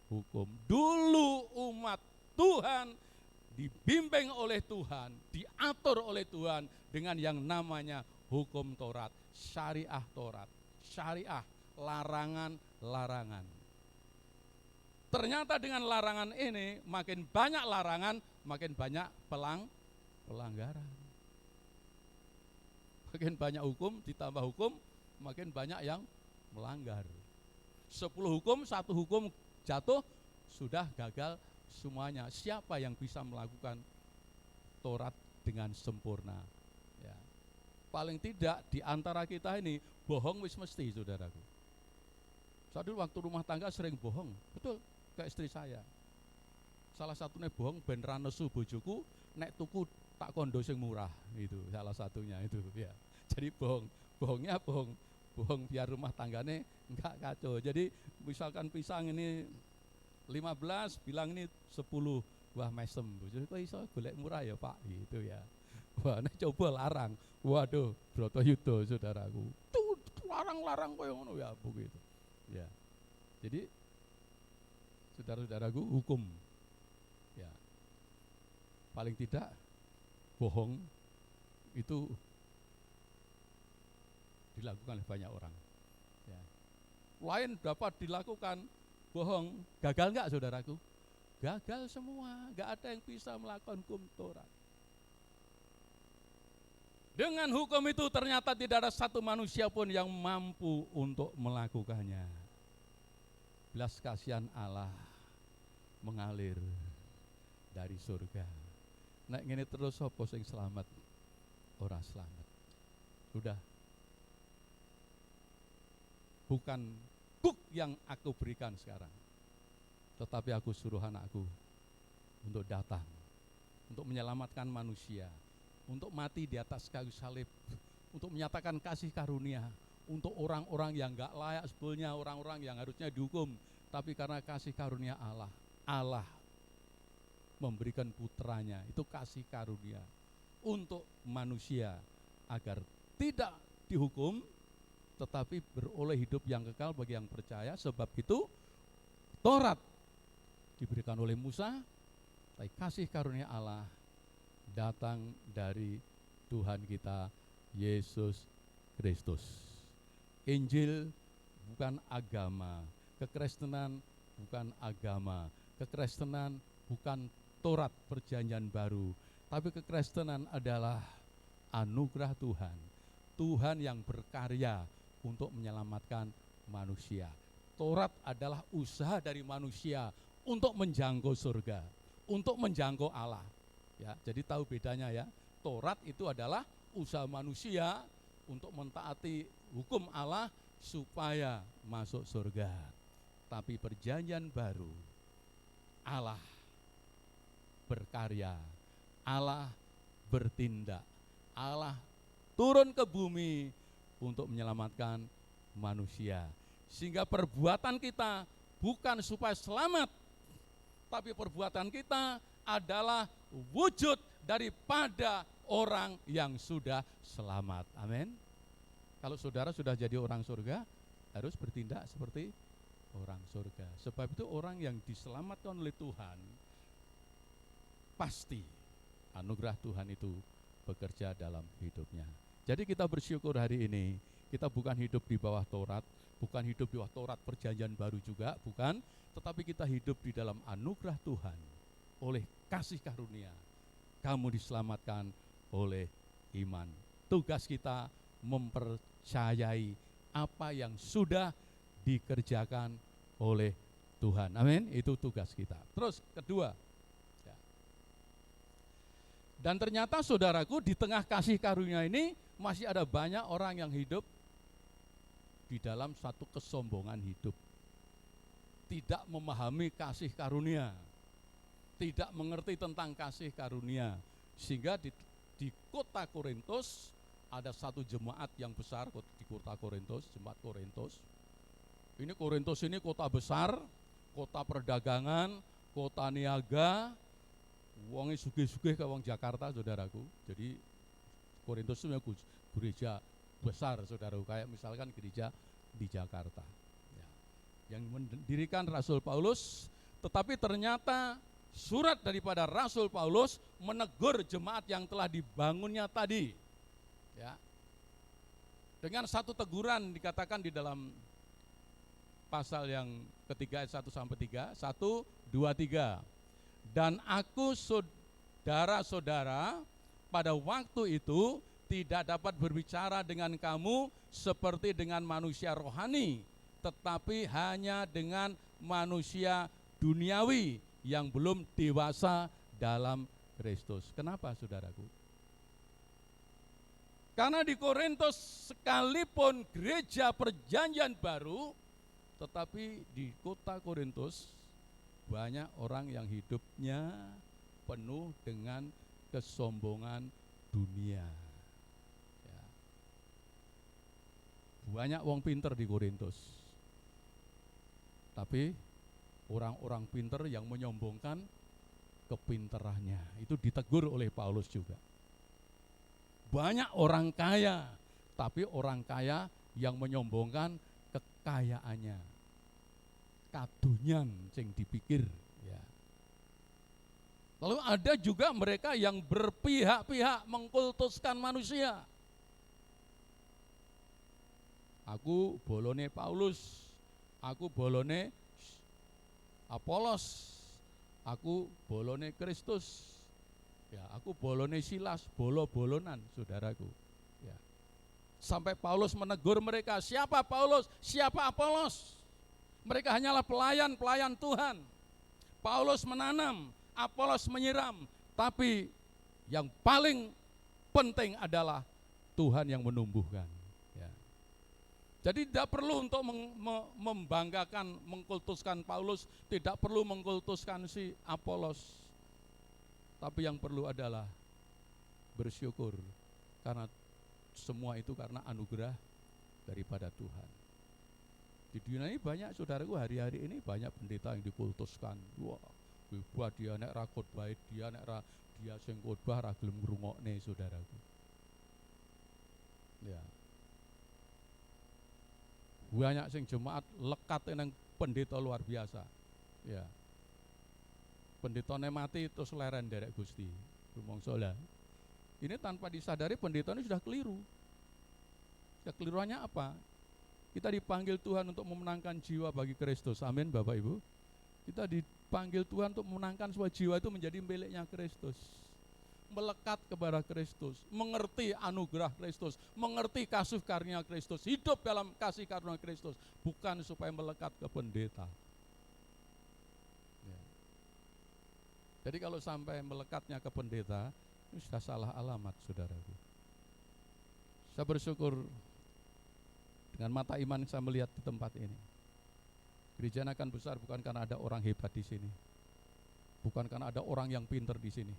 hukum. Dulu umat Tuhan dibimbing oleh Tuhan, diatur oleh Tuhan dengan yang namanya hukum Taurat, syariah Taurat, syariah, larangan-larangan. Ternyata dengan larangan ini makin banyak larangan, makin banyak pelanggaran. Makin banyak hukum, ditambah hukum, makin banyak yang melanggar. 10 hukum, 1 hukum jatuh, sudah gagal semuanya. Siapa yang bisa melakukan Taurat dengan sempurna? Ya. Paling tidak di antara kita ini bohong wis mesti, saudaraku. Saya dulu waktu rumah tangga sering bohong, betul, ke istri saya. Salah satunya bohong ben ra nesu bojoku nek tuku tak kondo sing murah, itu salah satunya itu ya. Jadi bohongnya bohong biar rumah tanggane enggak kacau. Jadi misalkan pisang ini 15 bilang ini 10 buah mesem. Jadi kok iso golek murah ya Pak, gitu ya. Wah, nek coba larang. Waduh, Bratayuda saudaraku. Tuh larang-larang koyo ngono ya begitu. Ya. Jadi saudara-saudaraku, hukum ya. Paling tidak bohong itu dilakukan oleh banyak orang. Ya. Lain dapat dilakukan bohong, gagal enggak saudaraku? Gagal semua, enggak ada yang bisa melakukan hukum Taurat. Dengan hukum itu ternyata tidak ada satu manusia pun yang mampu untuk melakukannya. Belas kasihan Allah mengalir dari surga. Nek ngene terus sapa sing selamat? Ora selamat. Sudah. Bukan buk yang aku berikan sekarang. Tetapi aku suruh anakku untuk datang, untuk menyelamatkan manusia, untuk mati di atas kayu salib, untuk menyatakan kasih karunia, untuk orang-orang yang gak layak sebetulnya, orang-orang yang harusnya dihukum, tapi karena kasih karunia Allah, Allah memberikan putranya, itu kasih karunia untuk manusia agar tidak dihukum, tetapi beroleh hidup yang kekal bagi yang percaya. Sebab itu Taurat diberikan oleh Musa, tapi kasih karunia Allah datang dari Tuhan kita Yesus Kristus. Injil bukan agama, kekristenan bukan agama, kekristenan bukan Taurat perjanjian baru, tapi kekristenan adalah anugerah Tuhan. Tuhan yang berkarya untuk menyelamatkan manusia. Taurat adalah usaha dari manusia untuk menjangkau surga, untuk menjangkau Allah. Ya, jadi tahu bedanya ya. Taurat itu adalah usaha manusia untuk mentaati hukum Allah supaya masuk surga. Tapi perjanjian baru, Allah berkarya, Allah bertindak, Allah turun ke bumi untuk menyelamatkan manusia. Sehingga perbuatan kita bukan supaya selamat, tapi perbuatan kita adalah wujud daripada orang yang sudah selamat. Amin. Kalau saudara sudah jadi orang surga, harus bertindak seperti orang surga. Sebab itu orang yang diselamatkan oleh Tuhan, pasti anugerah Tuhan itu bekerja dalam hidupnya. Jadi kita bersyukur hari ini, kita bukan hidup di bawah Taurat, bukan hidup di bawah Taurat perjanjian baru juga, bukan, tetapi kita hidup di dalam anugerah Tuhan. Oleh kasih karunia, kamu diselamatkan oleh iman. Tugas kita mempercayai apa yang sudah dikerjakan oleh Tuhan. Amin, itu tugas kita. Terus kedua, ya. Dan ternyata saudaraku, di tengah kasih karunia ini masih ada banyak orang yang hidup di dalam satu kesombongan hidup. Tidak memahami kasih karunia, tidak mengerti tentang kasih karunia. Sehingga di kota Korintus ada satu jemaat yang besar di kota Korintus, jemaat Korintus. Ini Korintus ini kota besar, kota perdagangan, kota niaga, wonge sugih-sugih ke wong Jakarta, saudaraku. Jadi Korintus itu gereja besar, saudaraku, kayak misalkan gereja di Jakarta. Ya. Yang mendirikan Rasul Paulus, tetapi ternyata surat daripada Rasul Paulus menegur jemaat yang telah dibangunnya tadi. Ya. Dengan satu teguran dikatakan di dalam pasal yang ketiga ayat 1 sampai 3, 1, 2, 3. Dan aku saudara-saudara pada waktu itu tidak dapat berbicara dengan kamu seperti dengan manusia rohani, tetapi hanya dengan manusia duniawi yang belum dewasa dalam Kristus. Kenapa, saudaraku? Karena di Korintus sekalipun gereja perjanjian baru, tetapi di kota Korintus banyak orang yang hidupnya penuh dengan kesombongan dunia. Ya. Banyak wong pinter di Korintus, tapi orang-orang pinter yang menyombongkan kepinterannya. Itu ditegur oleh Paulus juga. Banyak orang kaya, tapi orang kaya yang menyombongkan kekayaannya, kadunyan sing dipikir, ya. Lalu ada juga mereka yang berpihak-pihak mengkultuskan manusia. Aku bolone Paulus, aku bolone Apolos, aku bolone Kristus, ya, aku bolone Silas, bolo-bolonan, saudaraku. Ya. Sampai Paulus menegur mereka, siapa Paulus, siapa Apolos? Mereka hanyalah pelayan-pelayan Tuhan. Paulus menanam, Apolos menyiram, tapi yang paling penting adalah Tuhan yang menumbuhkan. Ya. Jadi tidak perlu untuk membanggakan, mengkultuskan Paulus, tidak perlu mengkultuskan si Apolos. Tapi yang perlu adalah bersyukur, karena semua itu karena anugerah daripada Tuhan. Di dunia ini banyak, saudaraku, hari-hari ini banyak pendeta yang dikultuskan. Wah, hebat dia, nek ra khotbah dia, nek ra dia sing khotbah ra gelem ngrungokne, saudaraku. Ya. Banyak sing jemaat lekat nang pendeta luar biasa. Ya. Pendetane mati terus leren derek Gusti. Rumangsa lah. Ini tanpa disadari pendeta ini sudah keliru. Ya, keliruannya apa? Kita dipanggil Tuhan untuk memenangkan jiwa bagi Kristus. Amin, Bapak Ibu. Kita dipanggil Tuhan untuk memenangkan sebuah jiwa itu menjadi miliknya Kristus. Melekat kepada Kristus, mengerti anugerah Kristus, mengerti kasih karunia Kristus, hidup dalam kasih karunia Kristus, bukan supaya melekat ke pendeta. Ya. Jadi kalau sampai melekatnya ke pendeta, ini sudah salah alamat, saudaraku. Saya bersyukur dengan mata iman saya melihat di tempat ini. Gereja akan besar bukan karena ada orang hebat di sini, bukan karena ada orang yang pintar di sini,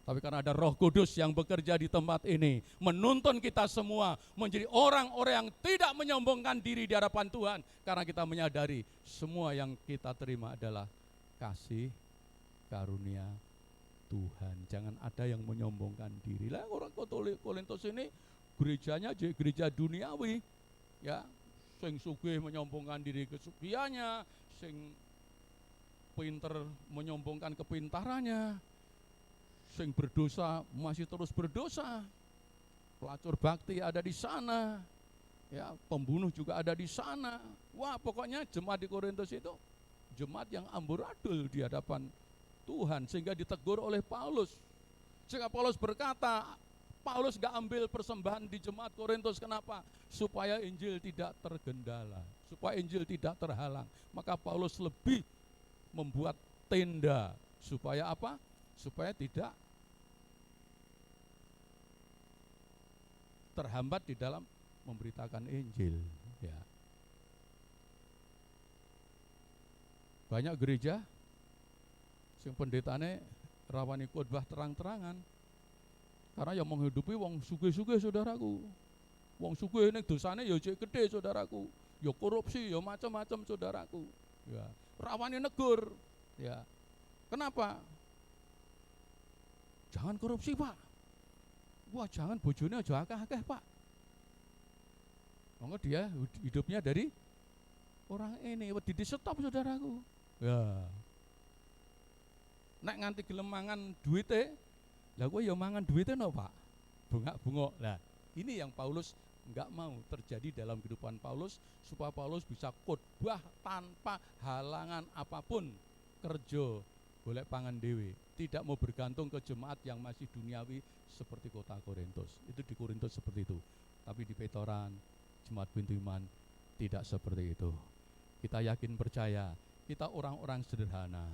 tapi karena ada Roh Kudus yang bekerja di tempat ini, menuntun kita semua menjadi orang-orang yang tidak menyombongkan diri di hadapan Tuhan, karena kita menyadari semua yang kita terima adalah kasih karunia Tuhan. Jangan ada yang menyombongkan diri. Lah orang Korintus ini gerejanya gereja duniawi, ya, sing sugih menyombongkan diri kesugihannya, sing pinter menyombongkan kepintarannya, sing berdosa masih terus berdosa, pelacur bakti ada di sana, ya, pembunuh juga ada di sana. Wah, pokoknya jemaat di Korintus itu jemaat yang amburadul di hadapan Tuhan, sehingga ditegur oleh Paulus. Sehingga Paulus berkata, Paulus gak ambil persembahan di jemaat Korintus, kenapa? Supaya Injil tidak tergendala, supaya Injil tidak terhalang. Maka Paulus lebih membuat tenda, supaya apa? Supaya tidak terhambat di dalam memberitakan Injil. Ya. Banyak gereja sing pendetane rawani khotbah terang-terangan, karena yang menghidupi wong sugih-sugih, saudaraku. Wong sugih ning dosane ya jek gede, saudaraku. Ya korupsi, ya macam-macam, saudaraku. Ya, rawani negur. Ya. Kenapa? Jangan korupsi, Pak. Wah, jangan bojone aja akeh-akeh, Pak. Monggo dia hidupnya dari orang ini, wedi di stop, saudaraku. Ya. Nek nganti gelem mangan duite, lah kowe ya mangan duite no, Pak. Bungak-bungok. Lah, ini yang Paulus enggak mau terjadi dalam kehidupan Paulus, supaya Paulus bisa khotbah tanpa halangan apapun, kerja golek pangan dhewe, tidak mau bergantung ke jemaat yang masih duniawi seperti kota Korintus. Itu di Korintus seperti itu. Tapi di Petoran, jemaat Pintu Iman tidak seperti itu. Kita yakin percaya, kita orang-orang sederhana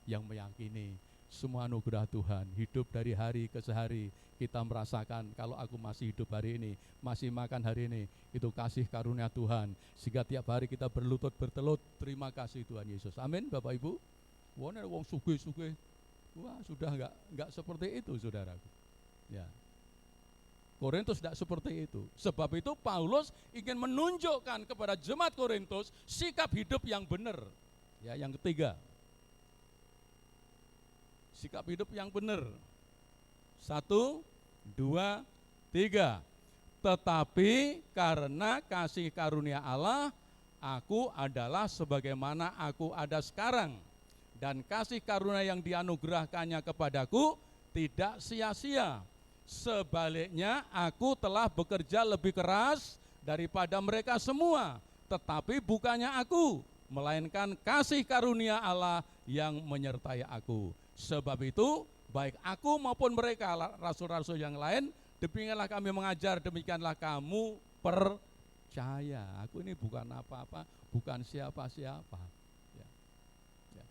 yang meyakini semua anugerah Tuhan, hidup dari hari ke hari. Kita merasakan kalau aku masih hidup hari ini, masih makan hari ini, itu kasih karunia Tuhan. Sehingga tiap hari kita berlutut bertelut, terima kasih Tuhan Yesus. Amin, Bapak Ibu. Wong sugih-sugih, wah sudah enggak seperti itu, saudaraku. Ya. Korintus tidak seperti itu. Sebab itu Paulus ingin menunjukkan kepada jemaat Korintus sikap hidup yang benar. Ya, yang ketiga, sikap hidup yang benar. 1, 2, 3. Tetapi karena kasih karunia Allah, aku adalah sebagaimana aku ada sekarang. Dan kasih karunia yang dianugerahkannya kepadaku tidak sia-sia. Sebaliknya aku telah bekerja lebih keras daripada mereka semua. Tetapi bukannya aku, melainkan kasih karunia Allah yang menyertai aku. Sebab itu, baik aku maupun mereka, rasul-rasul yang lain, demikianlah kami mengajar, demikianlah kamu percaya. Aku ini bukan apa-apa, bukan siapa-siapa. Ya. Ya.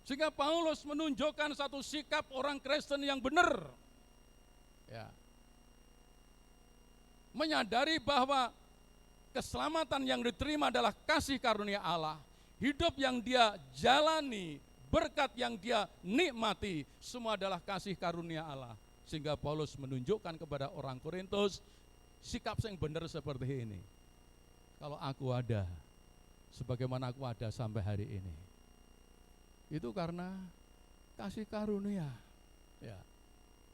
Sehingga Paulus menunjukkan satu sikap orang Kristen yang benar. Ya. Menyadari bahwa keselamatan yang diterima adalah kasih karunia Allah. Hidup yang dia jalani, berkat yang dia nikmati, semua adalah kasih karunia Allah. Sehingga Paulus menunjukkan kepada orang Korintus sikap yang benar seperti ini. Kalau aku ada, sebagaimana aku ada sampai hari ini, itu karena kasih karunia. Ya.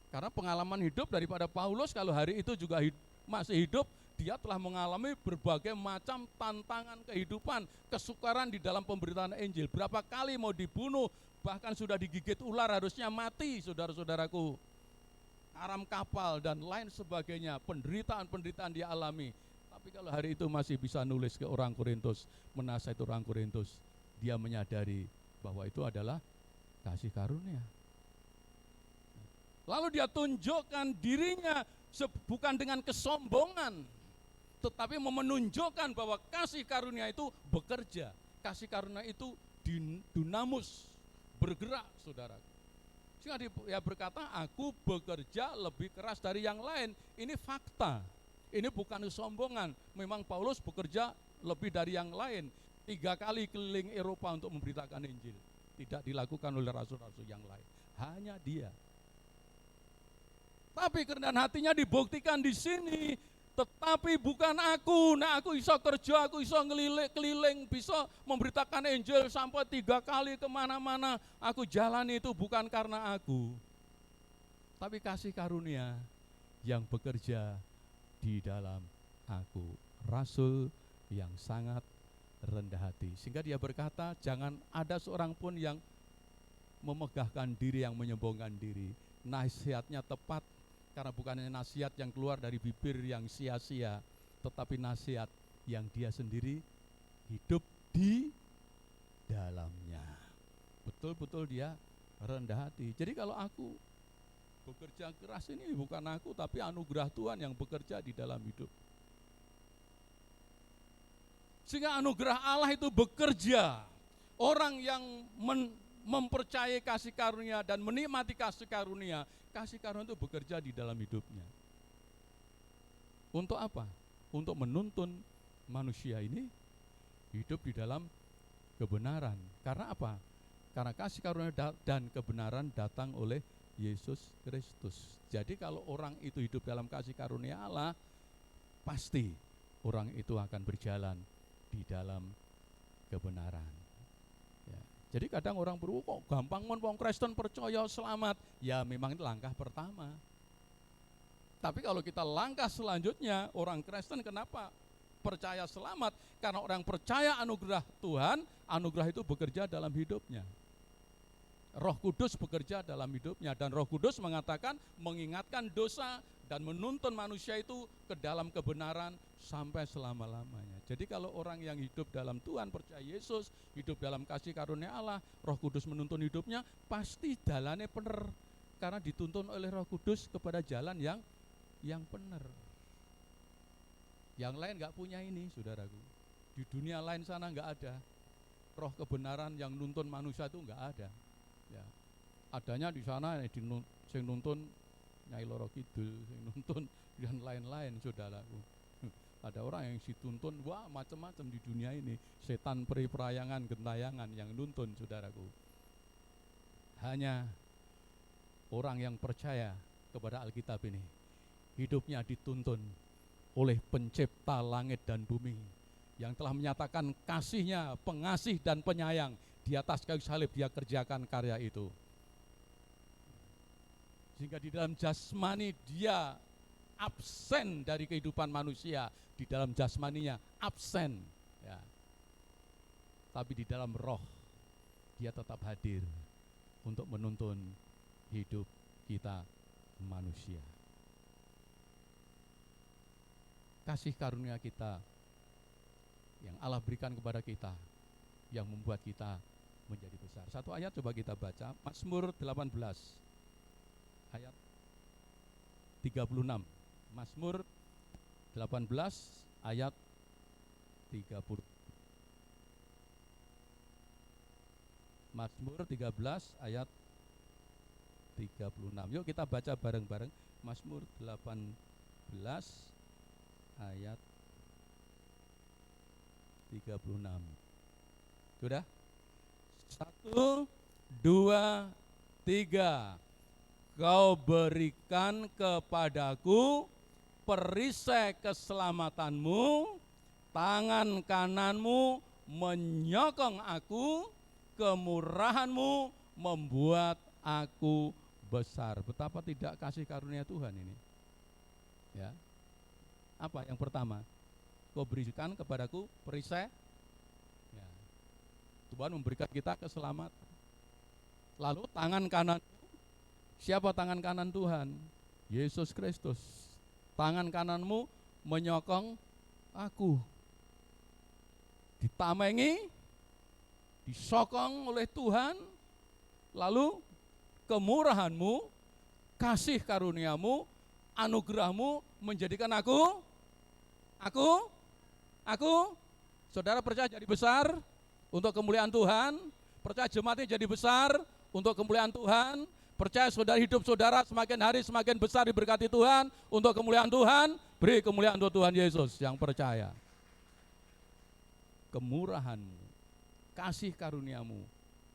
Karena pengalaman hidup daripada Paulus, kalau hari itu juga masih hidup, dia telah mengalami berbagai macam tantangan kehidupan, kesukaran di dalam pemberitaan Injil. Berapa kali mau dibunuh, bahkan sudah digigit ular, harusnya mati, saudara-saudaraku. Aram kapal dan lain sebagainya, penderitaan-penderitaan dia alami. Tapi kalau hari itu masih bisa nulis ke orang Korintus, menasihati orang Korintus, dia menyadari bahwa itu adalah kasih karunia. Lalu dia tunjukkan dirinya bukan dengan kesombongan, tetapi menunjukkan bahwa kasih karunia itu bekerja. Kasih karunia itu dinamus, bergerak, saudara. Sehingga dia berkata, aku bekerja lebih keras dari yang lain. Ini fakta, ini bukan kesombongan. Memang Paulus bekerja lebih dari yang lain. 3 kali keliling Eropa untuk memberitakan Injil. Tidak dilakukan oleh rasul-rasul yang lain, hanya dia. Tapi kerendahan hatinya dibuktikan di sini. Tetapi bukan aku, nah aku iso kerja, aku iso keliling, bisa memberitakan Injil sampai 3 kali kemana-mana. Aku jalani itu bukan karena aku, tapi kasih karunia yang bekerja di dalam aku. Rasul yang sangat rendah hati. Sehingga dia berkata, jangan ada seorang pun yang memegahkan diri, yang menyombongkan diri. Nasihatnya tepat, karena bukannya nasihat yang keluar dari bibir yang sia-sia, tetapi nasihat yang dia sendiri hidup di dalamnya. Betul-betul dia rendah hati. Jadi kalau aku bekerja keras, ini bukan aku, tapi anugerah Tuhan yang bekerja di dalam hidup. Sehingga anugerah Allah itu bekerja. Orang yang mempercayai kasih karunia dan menikmati kasih karunia itu bekerja di dalam hidupnya. Untuk apa? Untuk menuntun manusia ini hidup di dalam kebenaran. Karena apa? Karena kasih karunia dan kebenaran datang oleh Yesus Kristus. Jadi kalau orang itu hidup dalam kasih karunia Allah, pasti orang itu akan berjalan di dalam kebenaran. Ya. Jadi kadang orang kok gampang wong Kristen percaya selamat. Ya memang itu langkah pertama. Tapi kalau kita langkah selanjutnya, orang Kristen kenapa percaya selamat? Karena orang percaya anugerah Tuhan, anugerah itu bekerja dalam hidupnya. Roh Kudus bekerja dalam hidupnya, dan Roh Kudus mengatakan, mengingatkan dosa dan menuntun manusia itu ke dalam kebenaran sampai selama-lamanya. Jadi kalau orang yang hidup dalam Tuhan, percaya Yesus, hidup dalam kasih karunia Allah, Roh Kudus menuntun hidupnya, pasti jalannya benar. Karena dituntun oleh Roh Kudus kepada jalan yang benar. Yang lain gak punya ini, saudaraku. Di dunia lain sana gak ada. Roh kebenaran yang nuntun manusia itu gak ada. Ya. Adanya di sana yang nuntun Nyai Loro Kidul, yang nuntun dan lain-lain, saudaraku. Ada orang yang dituntun, wah macam-macam di dunia ini. Setan peri perayangan, gentayangan yang nuntun, saudaraku. Hanya orang yang percaya kepada Alkitab ini, hidupnya dituntun oleh pencipta langit dan bumi, yang telah menyatakan kasih-Nya, pengasih dan penyayang. Di atas kayu salib dia kerjakan karya itu. Sehingga di dalam jasmani dia absen dari kehidupan manusia. Di dalam jasmaninya absen. Ya. Tapi di dalam roh dia tetap hadir untuk menuntun hidup kita manusia. Kasih karunia kita yang Allah berikan kepada kita yang membuat kita menjadi besar. Satu ayat coba kita baca, Mazmur 18 ayat 36. Mazmur 18 ayat 30. Mazmur 13 ayat 36. Yuk kita baca bareng-bareng Mazmur 18 ayat 36. Sudah? 1, 2, 3. Kau berikan kepadaku perisai keselamatanmu, tangan kananmu menyokong aku, kemurahanmu membuat aku besar. Betapa tidak kasih karunia Tuhan ini. Ya. Apa yang pertama? Kau berikan kepadaku perisai. Ya. Tuhan memberikan kita keselamatan. Lalu tangan kanan. Siapa tangan kanan Tuhan? Yesus Kristus. Tangan kananmu menyokong aku. Ditamengi, disokong oleh Tuhan. Lalu kemurahanmu, kasih karuniamu, anugerahmu menjadikan aku, saudara percaya jadi besar untuk kemuliaan Tuhan, percaya jemaatnya jadi besar untuk kemuliaan Tuhan, percaya saudara hidup saudara semakin hari semakin besar diberkati Tuhan untuk kemuliaan Tuhan, beri kemuliaan untuk Tuhan Yesus yang percaya. Kemurahanmu, kasih karuniamu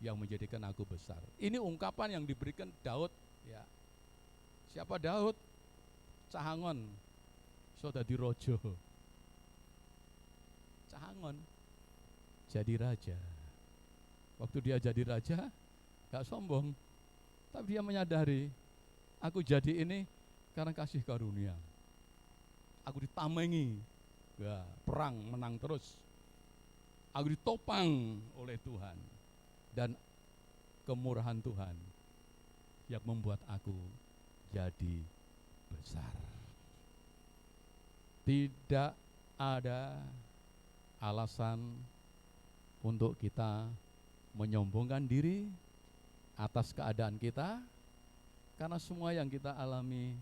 yang menjadikan aku besar. Ini ungkapan yang diberikan Daud. Ya. Siapa Daud? Cahangon, saudara di rojo. Cahangon jadi raja. Waktu dia jadi raja, gak sombong, tapi dia menyadari, aku jadi ini karena kasih karunia. Aku ditamengi, ya, perang menang terus. Aku ditopang oleh Tuhan dan kemurahan Tuhan yang membuat aku jadi besar. Tidak ada alasan untuk kita menyombongkan diri atas keadaan kita, karena semua yang kita alami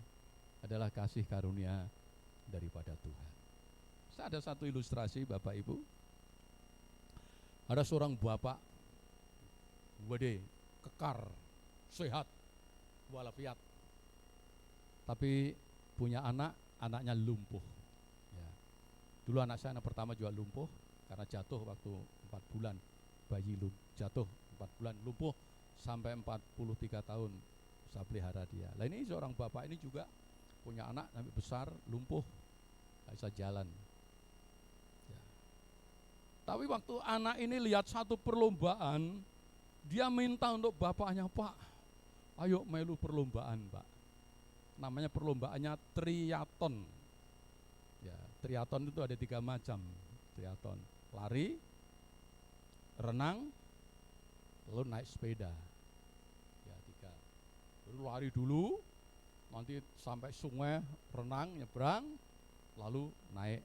adalah kasih karunia daripada Tuhan. Saya ada satu ilustrasi Bapak Ibu. Ada seorang bapak, gede, kekar, sehat, walafiat, tapi punya anaknya lumpuh. Ya. Dulu anak saya anak pertama juga lumpuh karena jatuh waktu 4 bulan, bayi jatuh 4 bulan lumpuh sampai 43 tahun saya pelihara dia. Lah ini seorang bapak ini juga punya anak sampai besar lumpuh, nggak bisa jalan. Ya. Tapi waktu anak ini lihat satu perlombaan, dia minta untuk bapaknya, Pak, ayo melu perlombaan, Pak. Namanya perlombaannya triathlon. Ya, triathlon itu ada 3 macam. Triathlon, lari, renang, lalu naik sepeda. Ya, 3. Lalu lari dulu, nanti sampai sungai, renang, nyebrang, lalu naik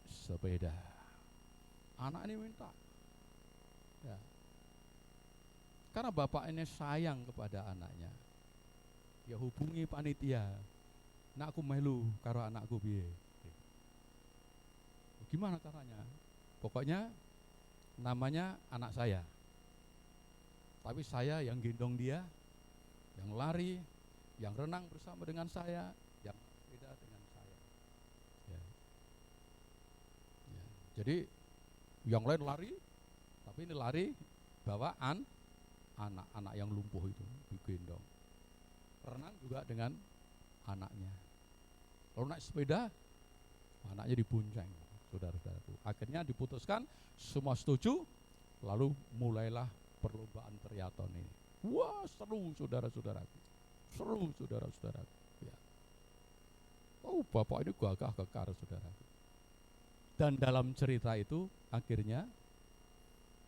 sepeda. Anak ini minta. Ya. Karena bapak ini sayang kepada anaknya. Dia hubungi panitia. Nak aku melu karo anakku piye. Gimana caranya? Pokoknya namanya anak saya. Tapi saya yang gendong dia, yang lari, yang renang bersama dengan saya, yang beda dengan saya. Ya. Ya. Jadi yang lain lari, tapi ini lari bawaan anak-anak yang lumpuh itu digendong. Renang juga dengan anaknya. Lalu naik sepeda, anaknya dibonceng. saudara-saudaraku. Akhirnya diputuskan, semua setuju, lalu mulailah perlombaan triathlon ini. Wah, seru saudara-saudaraku. Seru saudara-saudaraku. Ya. Oh, Bapak ini gagah kekar saudaraku. Dan dalam cerita itu akhirnya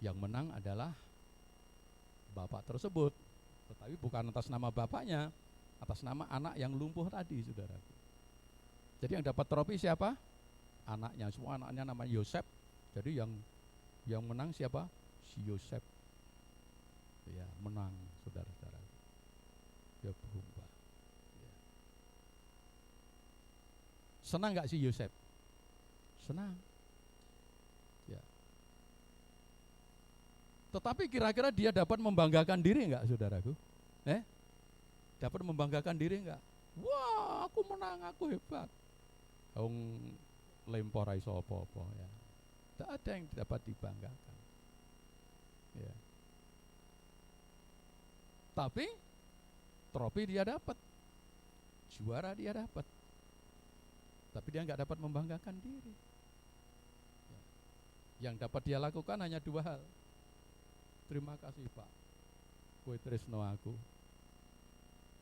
yang menang adalah bapak tersebut. Tetapi bukan atas nama bapaknya, atas nama anak yang lumpuh tadi saudaraku. Jadi yang dapat trofi siapa? Anaknya, semua anaknya namanya Yosef. Jadi yang menang siapa? Si Yosef. Ya, menang saudara-saudara. Dia berubah. Ya. Senang nggak si Yosef? Senang. Ya. Tetapi kira-kira dia dapat membanggakan diri nggak, saudaraku? Dapat membanggakan diri nggak? Wah, aku menang, aku hebat. Wong lempor iso apa-apa ya. Tidak ada yang dapat dibanggakan. Ya. Tapi trofi dia dapat, juara dia dapat. Tapi dia nggak dapat membanggakan diri. Ya. Yang dapat dia lakukan hanya dua hal. Terima kasih Pak, kowe tresno aku.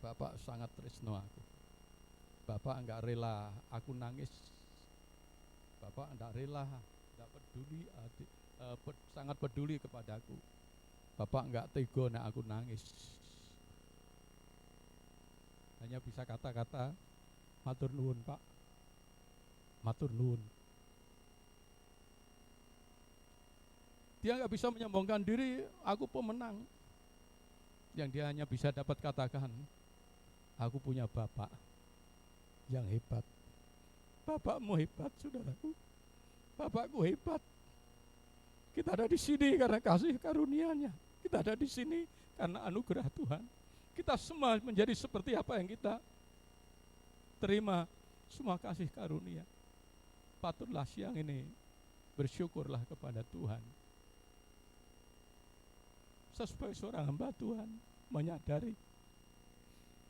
Bapak sangat tresno aku. Bapak enggak rela aku nangis. Bapak enggak rela, enggak peduli, sangat peduli kepadaku. Bapak enggak tega nek aku nangis. Hanya bisa kata-kata, matur nuwun Pak, matur nuwun. Dia enggak bisa menyombongkan diri, aku pemenang. Yang dia hanya bisa dapat katakan, aku punya Bapak yang hebat. Bapakmu hebat, saudaraku. Bapakku hebat. Kita ada di sini karena kasih karunia-Nya. Kita ada di sini karena anugerah Tuhan. Kita semua menjadi seperti apa yang kita terima, semua kasih karunia. Patutlah siang ini bersyukurlah kepada Tuhan. Saya sebagai seorang hamba Tuhan menyadari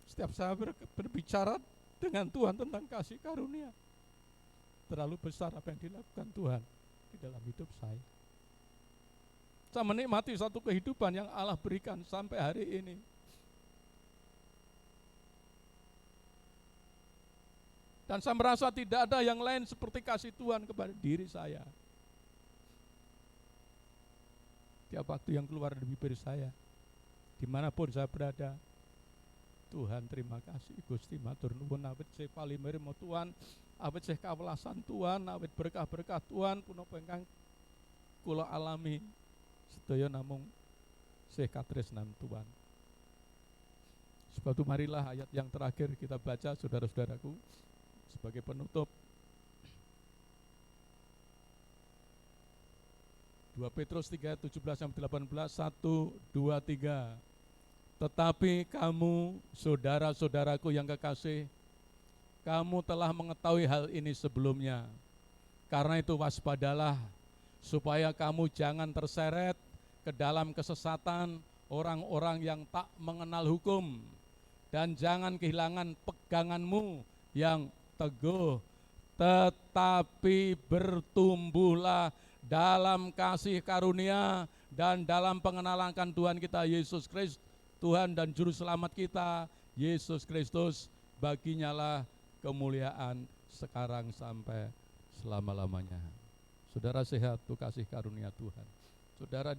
setiap saya berbicara dengan Tuhan tentang kasih karunia, terlalu besar apa yang dilakukan Tuhan di dalam hidup saya. Saya menikmati satu kehidupan yang Allah berikan sampai hari ini. Dan saya merasa tidak ada yang lain seperti kasih Tuhan kepada diri saya. Tiap waktu yang keluar dari bibir saya, dimanapun saya berada, Tuhan terima kasih, Gusti matur nuwun awit sih palimirmo Tuhan, awit sih kawelasan Tuhan, awit berkah-berkah Tuhan punapa ingkang kula alami sedaya namung sih katresnan Tuhan. Sebab itu marilah ayat yang terakhir kita baca saudara-saudaraku sebagai penutup. 2 Petrus 3 17-18, 1, 2, 3. Tetapi kamu, saudara-saudaraku yang kekasih, kamu telah mengetahui hal ini sebelumnya. Karena itu waspadalah, supaya kamu jangan terseret ke dalam kesesatan orang-orang yang tak mengenal hukum. Dan jangan kehilangan peganganmu yang teguh, tetapi bertumbuhlah dalam kasih karunia dan dalam pengenalan akan Tuhan kita Yesus Kristus, Tuhan dan Juru Selamat kita, Yesus Kristus. Baginya lah kemuliaan sekarang sampai selama-lamanya. Saudara sehat tuh kasih karunia Tuhan. Saudara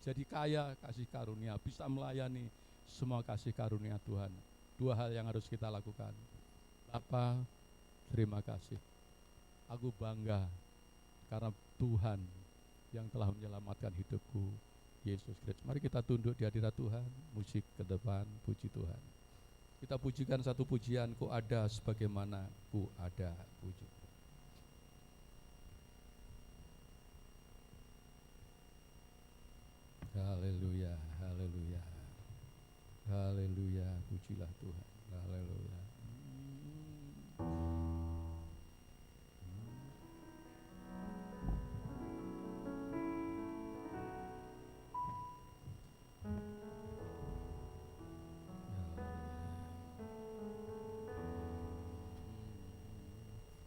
jadi kaya kasih karunia, bisa melayani semua kasih karunia Tuhan. Dua hal yang harus kita lakukan. Bapa, terima kasih. Aku bangga karena Tuhan yang telah menyelamatkan hidupku, Yesus Kristus. Mari kita tunduk di hadirat Tuhan, musik ke depan, puji Tuhan. Kita pujikan satu pujian, ku ada sebagaimana ku ada, puji. Haleluya, haleluya, haleluya, pujilah Tuhan, haleluya.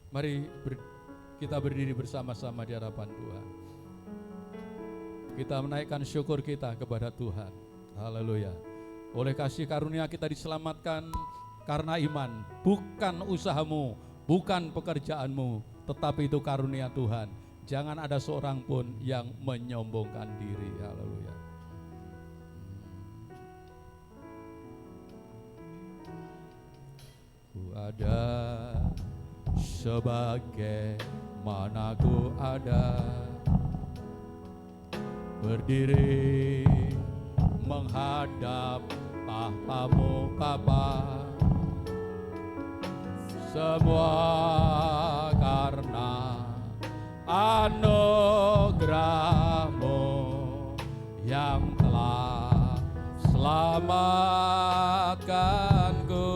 Mari Kita berdiri bersama-sama di hadapan Tuhan. Kita menaikkan syukur kita kepada Tuhan. Haleluya. Oleh kasih karunia kita diselamatkan karena iman. Bukan usahamu, bukan pekerjaanmu, tetapi itu karunia Tuhan. Jangan ada seorang pun yang menyombongkan diri. Haleluya. Ku ada sebagaimana ku ada, berdiri menghadap tahtamu Bapa, semua karena anugerah-Mu yang telah selamatkanku.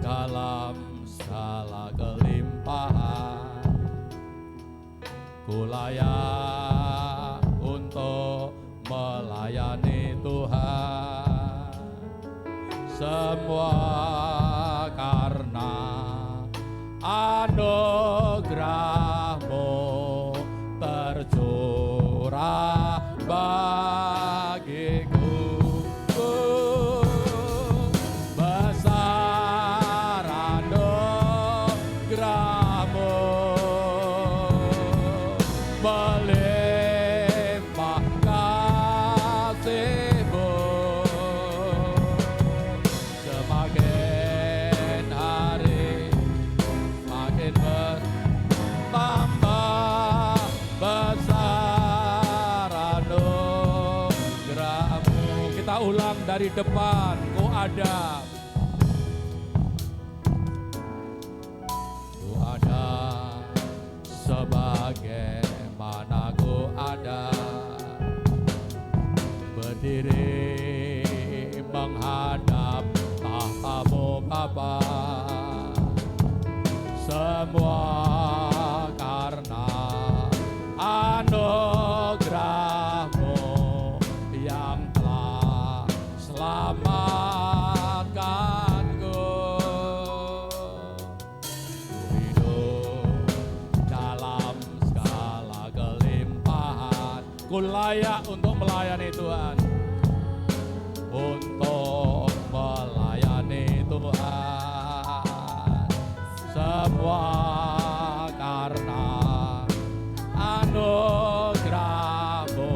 Dalam segala kelimpahan ku layak untuk melayani Tuhan, semua karena anugerah-Mu tercurah bagiku. Besar anugerah-Mu, melimpah kasih-Mu, semakin hari semakin bertambah besar anugerah-Mu. Kita ulang dari depan. Ku ada, ku ada sebagaimana ku ada, berdiri menghadap tahta-Mu Bapa, semua karena anugerah-Mu yang telah selamatkanku. Ku hidup dalam segala kelimpahan, ku layak untuk melayani Tuhan, untuk melayani Tuhan, semua karena anugerah-Mu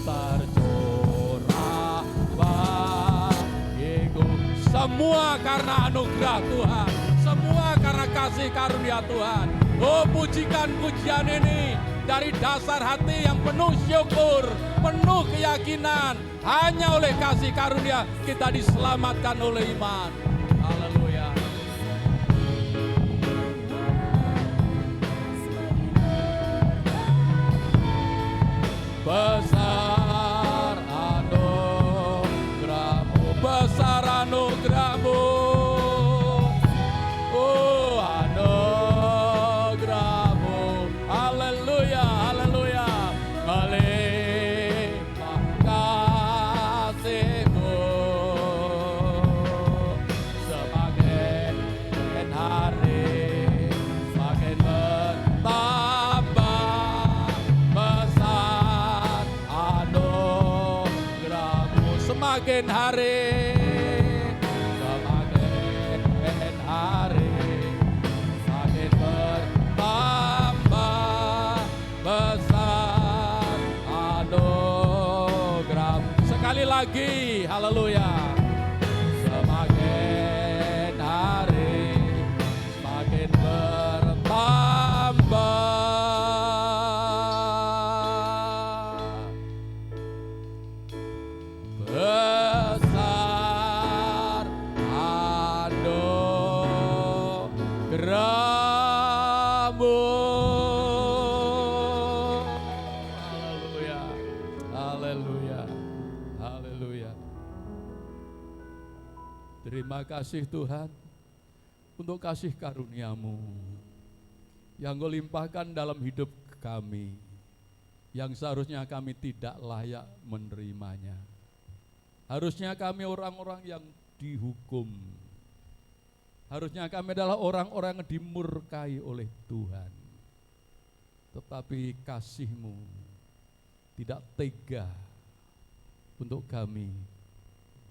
tercurah bagiku. Semua karena anugerah Tuhan, semua karena kasih karunia Tuhan. Oh, pujikan pujian ini dari dasar hati yang penuh syukur, penuh keyakinan. Hanya oleh kasih karunia kita diselamatkan oleh iman. Haleluya. Besar anugerah-Mu, besar anugerah-Mu. Oh, anugerah-Mu. Haleluya, haleluya. Melimpah kasih-Mu, semakin hari semakin bertambah besar anugerah-Mu. Semakin hari semakin bertambah besar anugerah-Mu. Sekali lagi, haleluya. Semakin hari semakin bertambah besar anugerah-Mu. Haleluya, haleluya, haleluya. Terima kasih Tuhan untuk kasih karunia-Mu yang Kau limpahkan dalam hidup kami, yang seharusnya kami tidak layak menerimanya. Harusnya kami orang-orang yang dihukum, Harusnya kami adalah orang-orang yang dimurkai oleh Tuhan. Tetapi kasih-Mu tidak tega untuk kami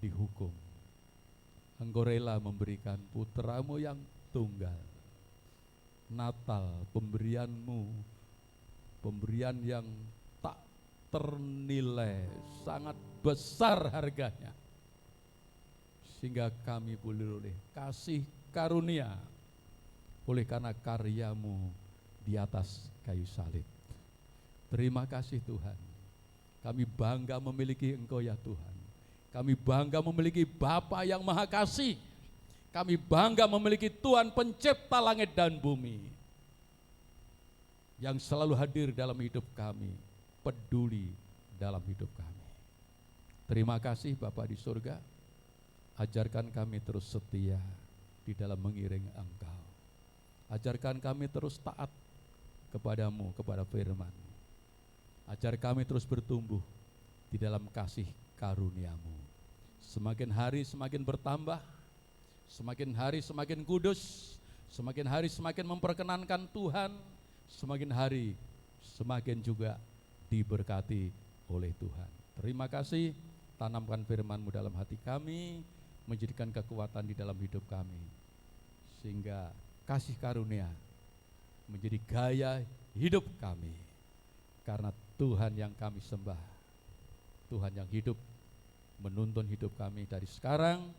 dihukum. Engkau rela memberikan putra-Mu yang tunggal. Natal, pemberian-Mu, pemberian yang tak ternilai, sangat besar harganya. Sehingga kami boleh kasih karunia oleh karena karya-Mu di atas kayu salib. Terima kasih Tuhan. Kami bangga memiliki Engkau ya Tuhan. Kami bangga memiliki Bapa yang Maha Kasih. Kami bangga memiliki Tuhan pencipta langit dan bumi yang selalu hadir dalam hidup kami, peduli dalam hidup kami. Terima kasih Bapa di surga. Ajarkan kami terus setia di dalam mengiring Engkau. Ajarkan kami terus taat kepadamu, kepada firman. Ajar kami terus bertumbuh di dalam kasih karunia-Mu. Semakin hari semakin bertambah, semakin hari semakin kudus, semakin hari semakin memperkenankan Tuhan, semakin hari semakin juga diberkati oleh Tuhan. Terima kasih, tanamkan firman-Mu dalam hati kami, menjadikan kekuatan di dalam hidup kami, sehingga kasih karunia menjadi gaya hidup kami. Karena Tuhan yang kami sembah, Tuhan yang hidup, menuntun hidup kami dari sekarang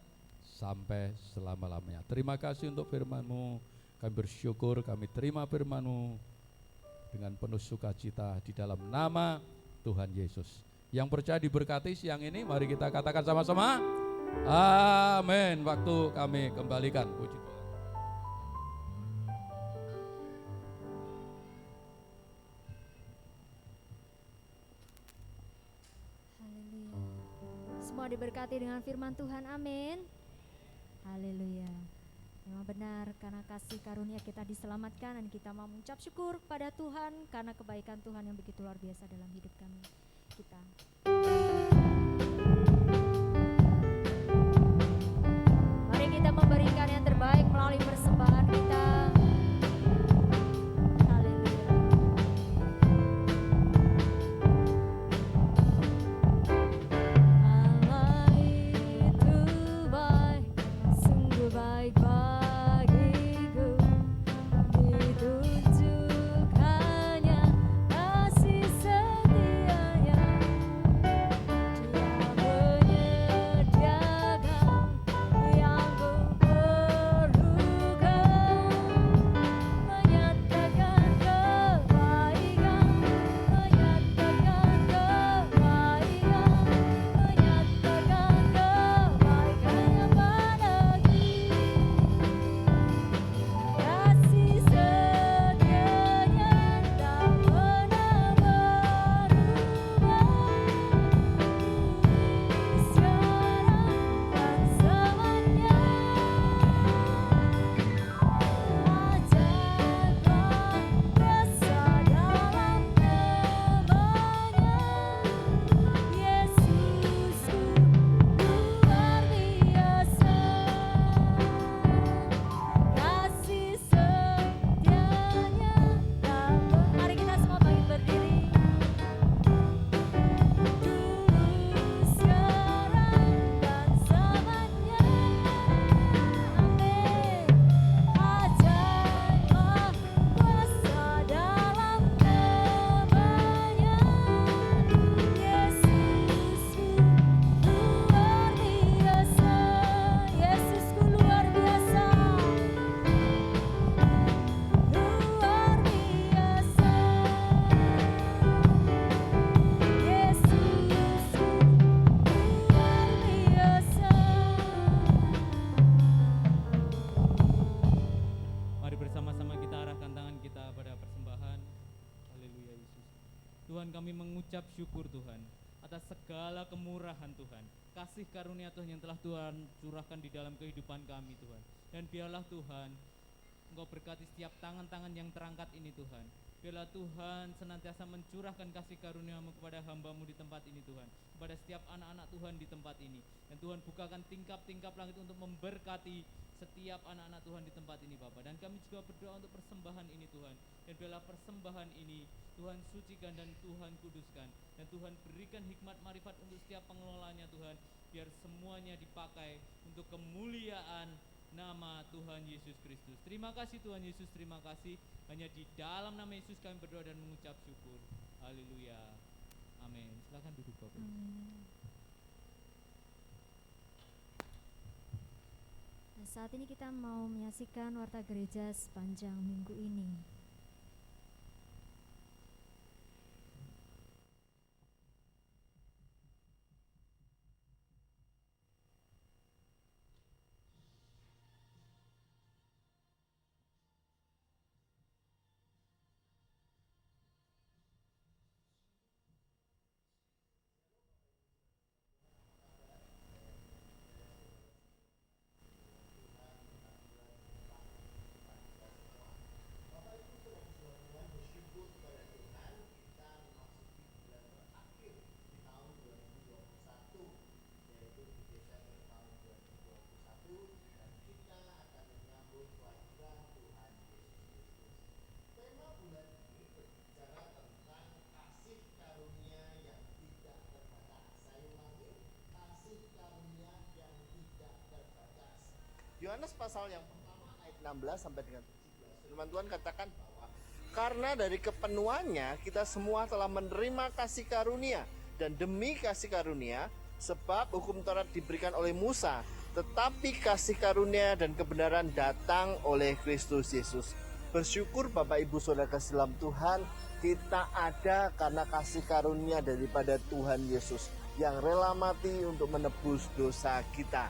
sampai selama-lamanya. Terima kasih untuk firman-Mu. Kami bersyukur, kami terima firman-Mu dengan penuh sukacita di dalam nama Tuhan Yesus. Yang percaya diberkati siang ini, mari kita katakan sama-sama, amin. Waktu kami kembalikan. Puji Tuhan. Semua diberkati dengan firman Tuhan, amin. Haleluya. Memang benar, karena kasih karunia kita diselamatkan, dan kita mau mengucap syukur kepada Tuhan karena kebaikan Tuhan yang begitu luar biasa dalam hidup kami. Mari kita memberikan yang terbaik melalui persembahan kita. Tuhan, kami mengucap syukur Tuhan atas segala kemurahan Tuhan, kasih karunia Tuhan yang telah Tuhan curahkan di dalam kehidupan kami Tuhan. Dan biarlah Tuhan Engkau berkati setiap tangan-tangan yang terangkat ini Tuhan. Biarlah Tuhan senantiasa mencurahkan kasih karunia-Mu kepada hamba-Mu di tempat ini Tuhan, kepada setiap anak-anak Tuhan di tempat ini. Dan Tuhan bukakan tingkap-tingkap langit untuk memberkati setiap anak-anak Tuhan di tempat ini Bapak. Dan kami juga berdoa untuk persembahan ini Tuhan. Dan biarlah persembahan ini Tuhan sucikan dan Tuhan kuduskan. Dan Tuhan berikan hikmat marifat untuk setiap pengelolanya Tuhan. Biar semuanya dipakai untuk kemuliaan nama Tuhan Yesus Kristus. Terima kasih Tuhan Yesus, terima kasih. Hanya di dalam nama Yesus kami berdoa dan mengucap syukur. Haleluya. Amin. Silakan duduk Bapak. Amin. Nah, saat ini kita mau menyaksikan warta gereja sepanjang minggu ini. Yohanes pasal yang pertama ayat 16 sampai dengan 17. Firman Tuhan katakan bahwa karena dari kepenuhannya kita semua telah menerima kasih karunia, dan demi kasih karunia sebab hukum Taurat diberikan oleh Musa, tetapi kasih karunia dan kebenaran datang oleh Kristus Yesus. Bersyukur Bapak Ibu Saudara kasih dalam Tuhan, kita ada karena kasih karunia daripada Tuhan Yesus yang rela mati untuk menebus dosa kita.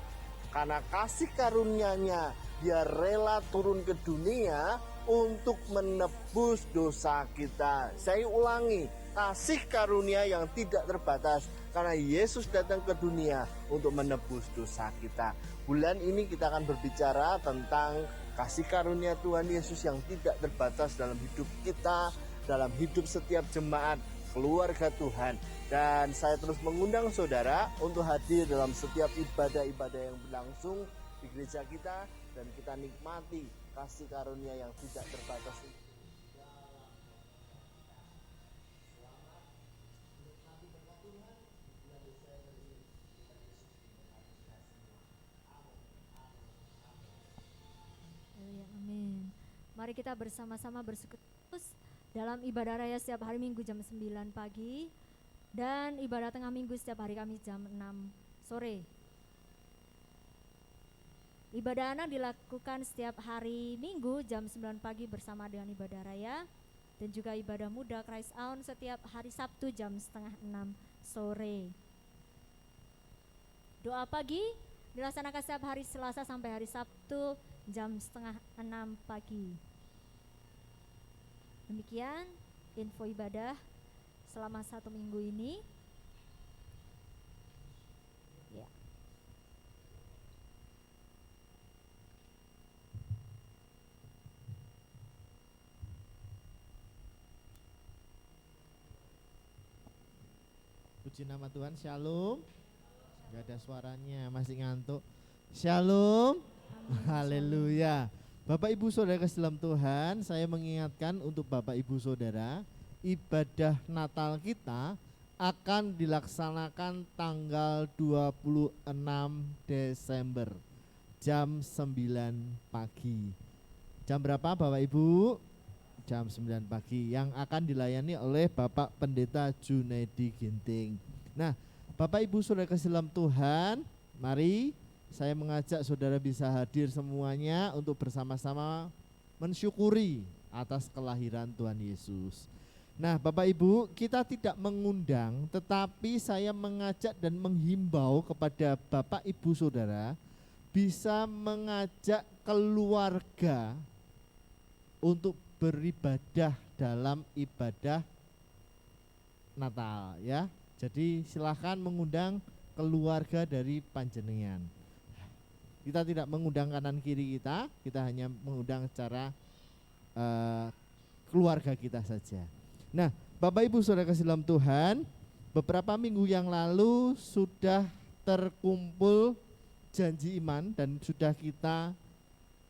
Karena kasih karunia-Nya, Dia rela turun ke dunia untuk menebus dosa kita. Saya ulangi, kasih karunia yang tidak terbatas karena Yesus datang ke dunia untuk menebus dosa kita. Bulan ini kita akan berbicara tentang kasih karunia Tuhan Yesus yang tidak terbatas dalam hidup kita, dalam hidup setiap jemaat keluarga Tuhan. Dan saya terus mengundang saudara untuk hadir dalam setiap ibadah-ibadah yang berlangsung di gereja kita, dan kita nikmati kasih karunia yang tidak terbatas itu. Amin. Mari kita bersama-sama bersekutu dalam ibadah raya setiap hari Minggu jam 9 pagi dan ibadah tengah minggu setiap hari Kamis jam 6 sore. Ibadah anak dilakukan setiap hari Minggu jam 9 pagi bersama dengan ibadah raya, dan juga ibadah muda Christ On setiap hari Sabtu jam setengah 6 sore. Doa pagi dilaksanakan setiap hari Selasa sampai hari Sabtu jam setengah 6 pagi. Demikian info ibadah selama 1 minggu ini. Ya. Puji nama Tuhan, shalom. Gak ada suaranya, masih ngantuk. Shalom. Haleluya. Bapak Ibu Saudara kasih dalam Tuhan, saya mengingatkan untuk Bapak Ibu Saudara, ibadah Natal kita akan dilaksanakan tanggal 26 Desember jam 9 pagi. Jam berapa Bapak Ibu? Jam 9 pagi, yang akan dilayani oleh Bapak Pendeta Junaidi Ginting. Nah, Bapak Ibu Saudara kasih dalam Tuhan, mari saya mengajak saudara bisa hadir semuanya untuk bersama-sama mensyukuri atas kelahiran Tuhan Yesus. Nah, Bapak Ibu, kita tidak mengundang, tetapi saya mengajak dan menghimbau kepada Bapak Ibu Saudara bisa mengajak keluarga untuk beribadah dalam ibadah Natal ya. Jadi silahkan mengundang keluarga dari panjenengan. Kita tidak mengundang kanan kiri kita hanya mengundang secara keluarga kita saja. Nah, Bapak Ibu Saudara kasih dalam Tuhan, beberapa minggu yang lalu sudah terkumpul janji iman dan sudah kita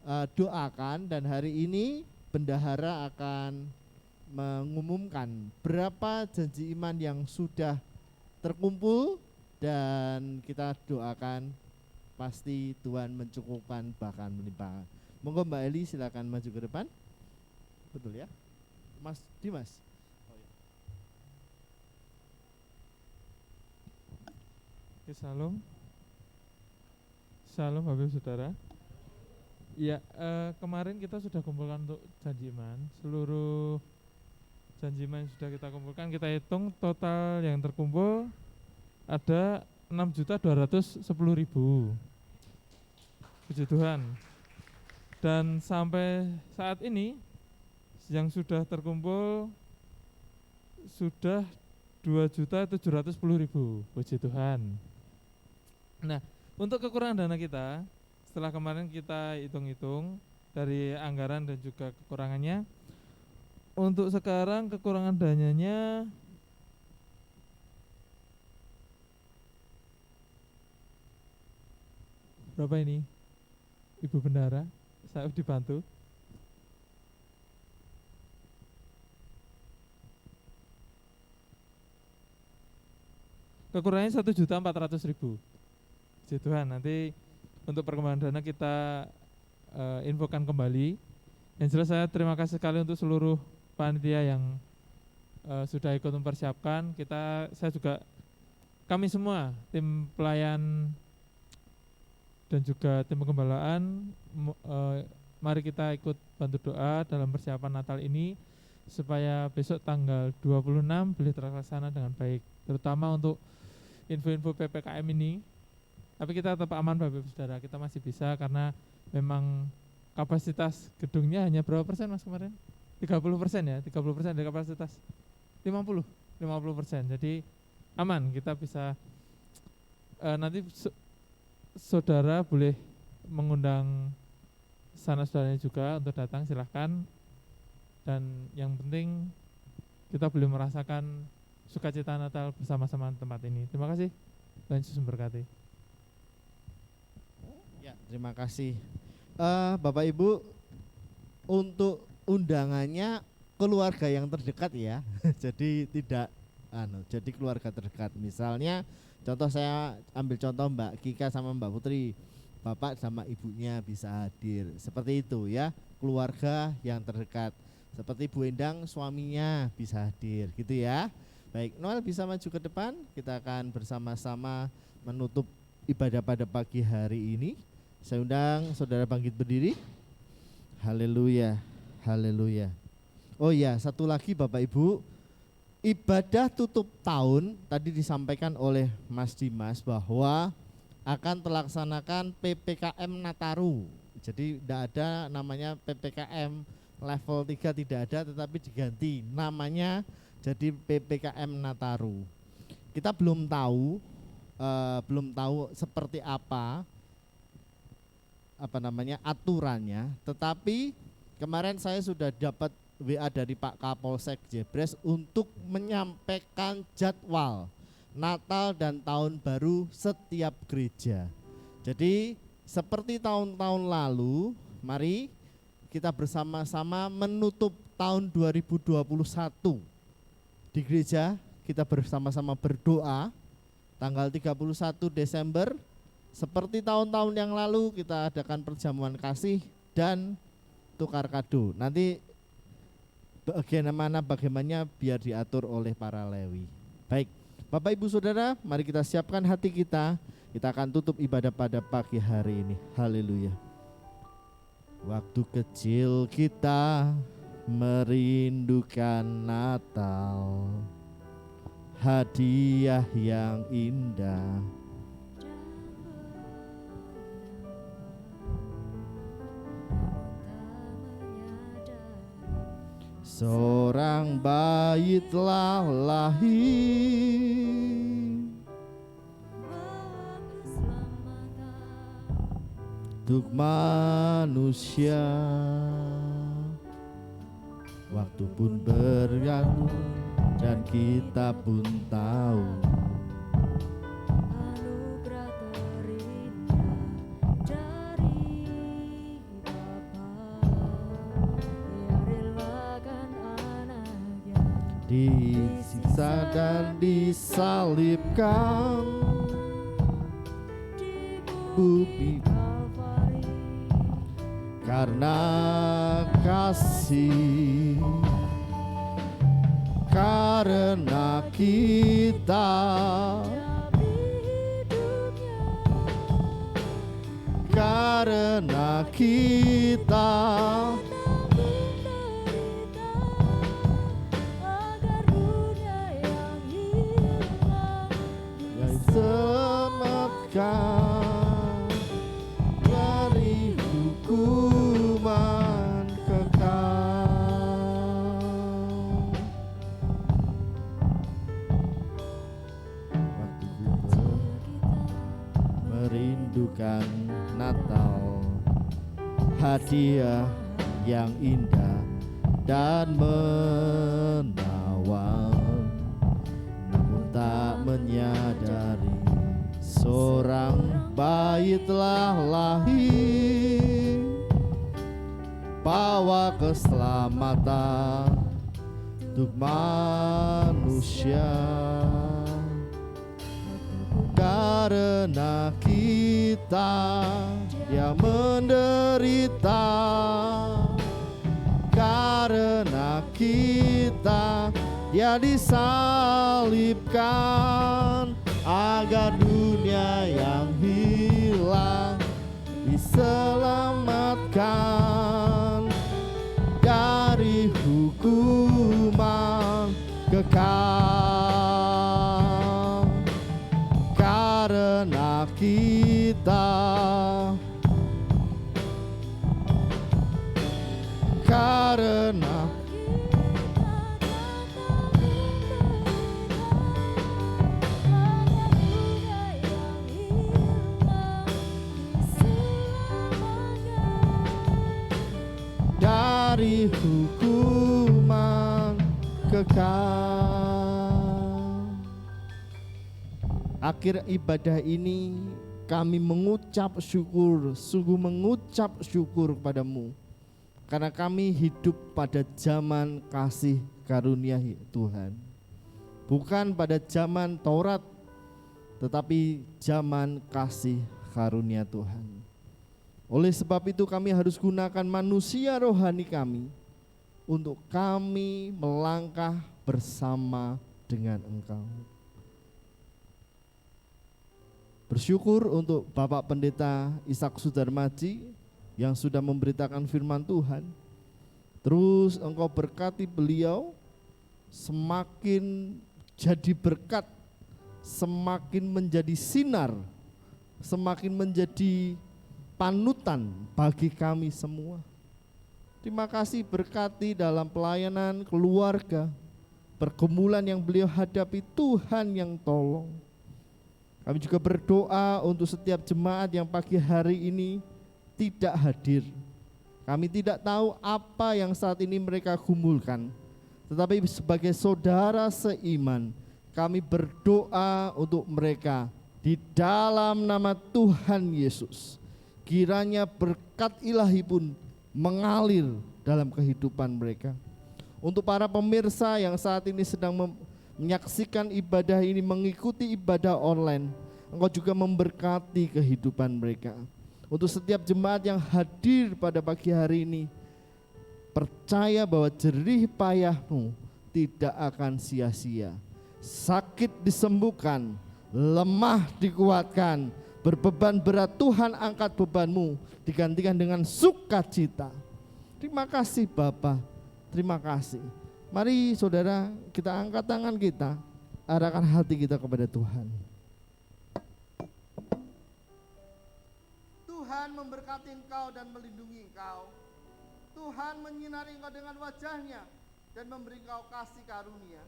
doakan, dan hari ini bendahara akan mengumumkan berapa janji iman yang sudah terkumpul, dan kita doakan pasti Tuhan mencukupkan bahkan melimpahkan. Monggo Mbak Eli silakan maju ke depan. Betul ya, Mas Dimas. Shalom, Shalom Bapak Ibu Saudara. Ya, kemarin kita sudah kumpulkan untuk janji iman. Seluruh janji iman yang sudah kita kumpulkan, kita hitung total yang terkumpul ada 6.210.000. Puji Tuhan. Dan sampai saat ini yang sudah terkumpul sudah 2.710.000. Puji Tuhan. Nah, untuk kekurangan dana kita, setelah kemarin kita hitung-hitung dari anggaran dan juga kekurangannya, untuk sekarang kekurangan dananya berapa ini? Ibu Bendara, saya dibantu. Kekurangannya 1.400.000. Puji Tuhan, nanti untuk perkembangan dana kita infokan kembali. Yang jelas saya terima kasih sekali untuk seluruh panitia yang sudah ikut mempersiapkan. Saya juga, kami semua tim pelayan dan juga tim pengembalaan, mari kita ikut bantu doa dalam persiapan Natal ini supaya besok tanggal 26 boleh terlaksana dengan baik, terutama untuk info-info PPKM ini. Tapi kita tetap aman Bapak Ibu Saudara, kita masih bisa karena memang kapasitas gedungnya hanya berapa persen Mas kemarin? 30% ya, 30% dari kapasitas 50%. Jadi aman, kita bisa nanti saudara boleh mengundang sanak saudaranya juga untuk datang, silahkan. Dan yang penting kita boleh merasakan sukacita Natal bersama-sama di tempat ini. Terima kasih, Tuhan Yesus memberkati. Ya, terima kasih. Bapak Ibu, untuk undangannya keluarga yang terdekat ya. Jadi tidak jadi keluarga terdekat. Misalnya contoh, saya ambil contoh Mbak Kika sama Mbak Putri, bapak sama ibunya bisa hadir. Seperti itu ya, keluarga yang terdekat. Seperti Bu Endang suaminya bisa hadir gitu ya. Baik, Noel bisa maju ke depan, kita akan bersama-sama menutup ibadah pada pagi hari ini. Saya undang saudara bangkit berdiri. Haleluya, haleluya. Oh ya, satu lagi Bapak Ibu, ibadah tutup tahun tadi disampaikan oleh Mas Dimas bahwa akan terlaksanakan PPKM Nataru. Jadi tidak ada namanya PPKM level 3, tidak ada, tetapi diganti namanya jadi PPKM Nataru. Kita belum tahu seperti apa namanya aturannya, tetapi kemarin saya sudah dapat WA dari Pak Kapolsek Jebres untuk menyampaikan jadwal Natal dan Tahun Baru setiap gereja. Jadi seperti tahun-tahun lalu, mari kita bersama-sama menutup tahun 2021 di gereja. Kita bersama-sama berdoa tanggal 31 Desember. Seperti tahun-tahun yang lalu kita adakan perjamuan kasih dan tukar kado. Nanti bagaimana biar diatur oleh para Lewi. Baik, Bapak Ibu Saudara, mari kita siapkan hati kita. Kita akan tutup ibadah pada pagi hari ini. Haleluya. Waktu kecil kita merindukan Natal, hadiah yang indah. Seorang bayi telah lahir untuk manusia. Waktu pun berlalu dan kita pun tahu anugerah terindah dari Bapa. disiksa dan disalibkan bumi karena kasih, karena kita, karena kita yang selamatkan dari hukuman kekal. Waktu kita merindukan Natal, hadiah yang indah dan menawan, namun tak menyadari seorang bayi telah lahir, bawa keselamatan untuk manusia. Karena kita yang menderita, karena kita dia disalibkan, agar dunia yang hilang diselamatkan dari hukuman kekal. Karena kita, karena dari hukuman kekal. Akhir ibadah ini kami mengucap syukur, sungguh mengucap syukur kepadamu, karena kami hidup pada zaman kasih karunia Tuhan, bukan pada zaman Taurat, tetapi zaman kasih karunia Tuhan. Oleh sebab itu kami harus gunakan manusia rohani kami untuk kami melangkah bersama dengan Engkau. Bersyukur untuk Bapak Pendeta Ishak Sudarmaji yang sudah memberitakan firman Tuhan. Terus Engkau berkati beliau semakin jadi berkat, semakin menjadi sinar, semakin menjadi panutan bagi kami semua. Terima kasih, berkati dalam pelayanan keluarga, pergumulan yang beliau hadapi, Tuhan yang tolong. Kami juga berdoa untuk setiap jemaat yang pagi hari ini tidak hadir. Kami tidak tahu apa yang saat ini mereka gumulkan, tetapi sebagai saudara seiman, kami berdoa untuk mereka di dalam nama Tuhan Yesus. Kiranya berkat ilahi pun mengalir dalam kehidupan mereka. Untuk para pemirsa yang saat ini sedang menyaksikan ibadah ini, mengikuti ibadah online, Engkau juga memberkati kehidupan mereka. Untuk setiap jemaat yang hadir pada pagi hari ini, percaya bahwa jerih payahmu tidak akan sia-sia. Sakit disembuhkan, lemah dikuatkan, berbeban berat Tuhan angkat bebanmu, digantikan dengan sukacita. Terima kasih Bapa, terima kasih. Mari saudara, kita angkat tangan kita, arahkan hati kita kepada Tuhan. Tuhan memberkati engkau dan melindungi engkau. Tuhan menyinari engkau dengan wajahnya dan memberi engkau kasih karunia.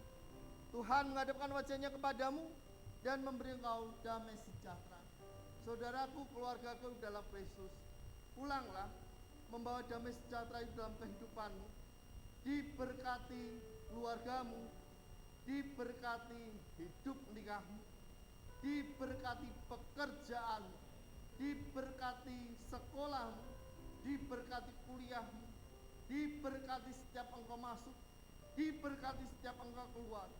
Tuhan menghadapkan wajahnya kepadamu dan memberi engkau damai sejahtera. Saudaraku, keluargaku dalam Kristus, pulanglah membawa damai sejahtera itu dalam kehidupanmu. Diberkati keluargamu, diberkati hidup nikahmu, diberkati pekerjaanmu, diberkati sekolahmu, diberkati kuliahmu, diberkati setiap engkau masuk, diberkati setiap engkau keluar.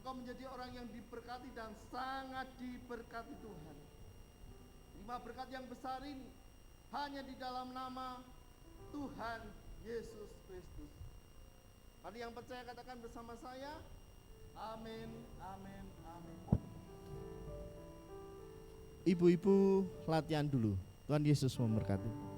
engkau menjadi orang yang diberkati dan sangat diberkati Tuhan. Terima berkat yang besar ini hanya di dalam nama Tuhan Yesus Kristus. Mari yang percaya katakan bersama saya, amin, amin, amin. Ibu-ibu latihan dulu. Tuhan Yesus memberkati.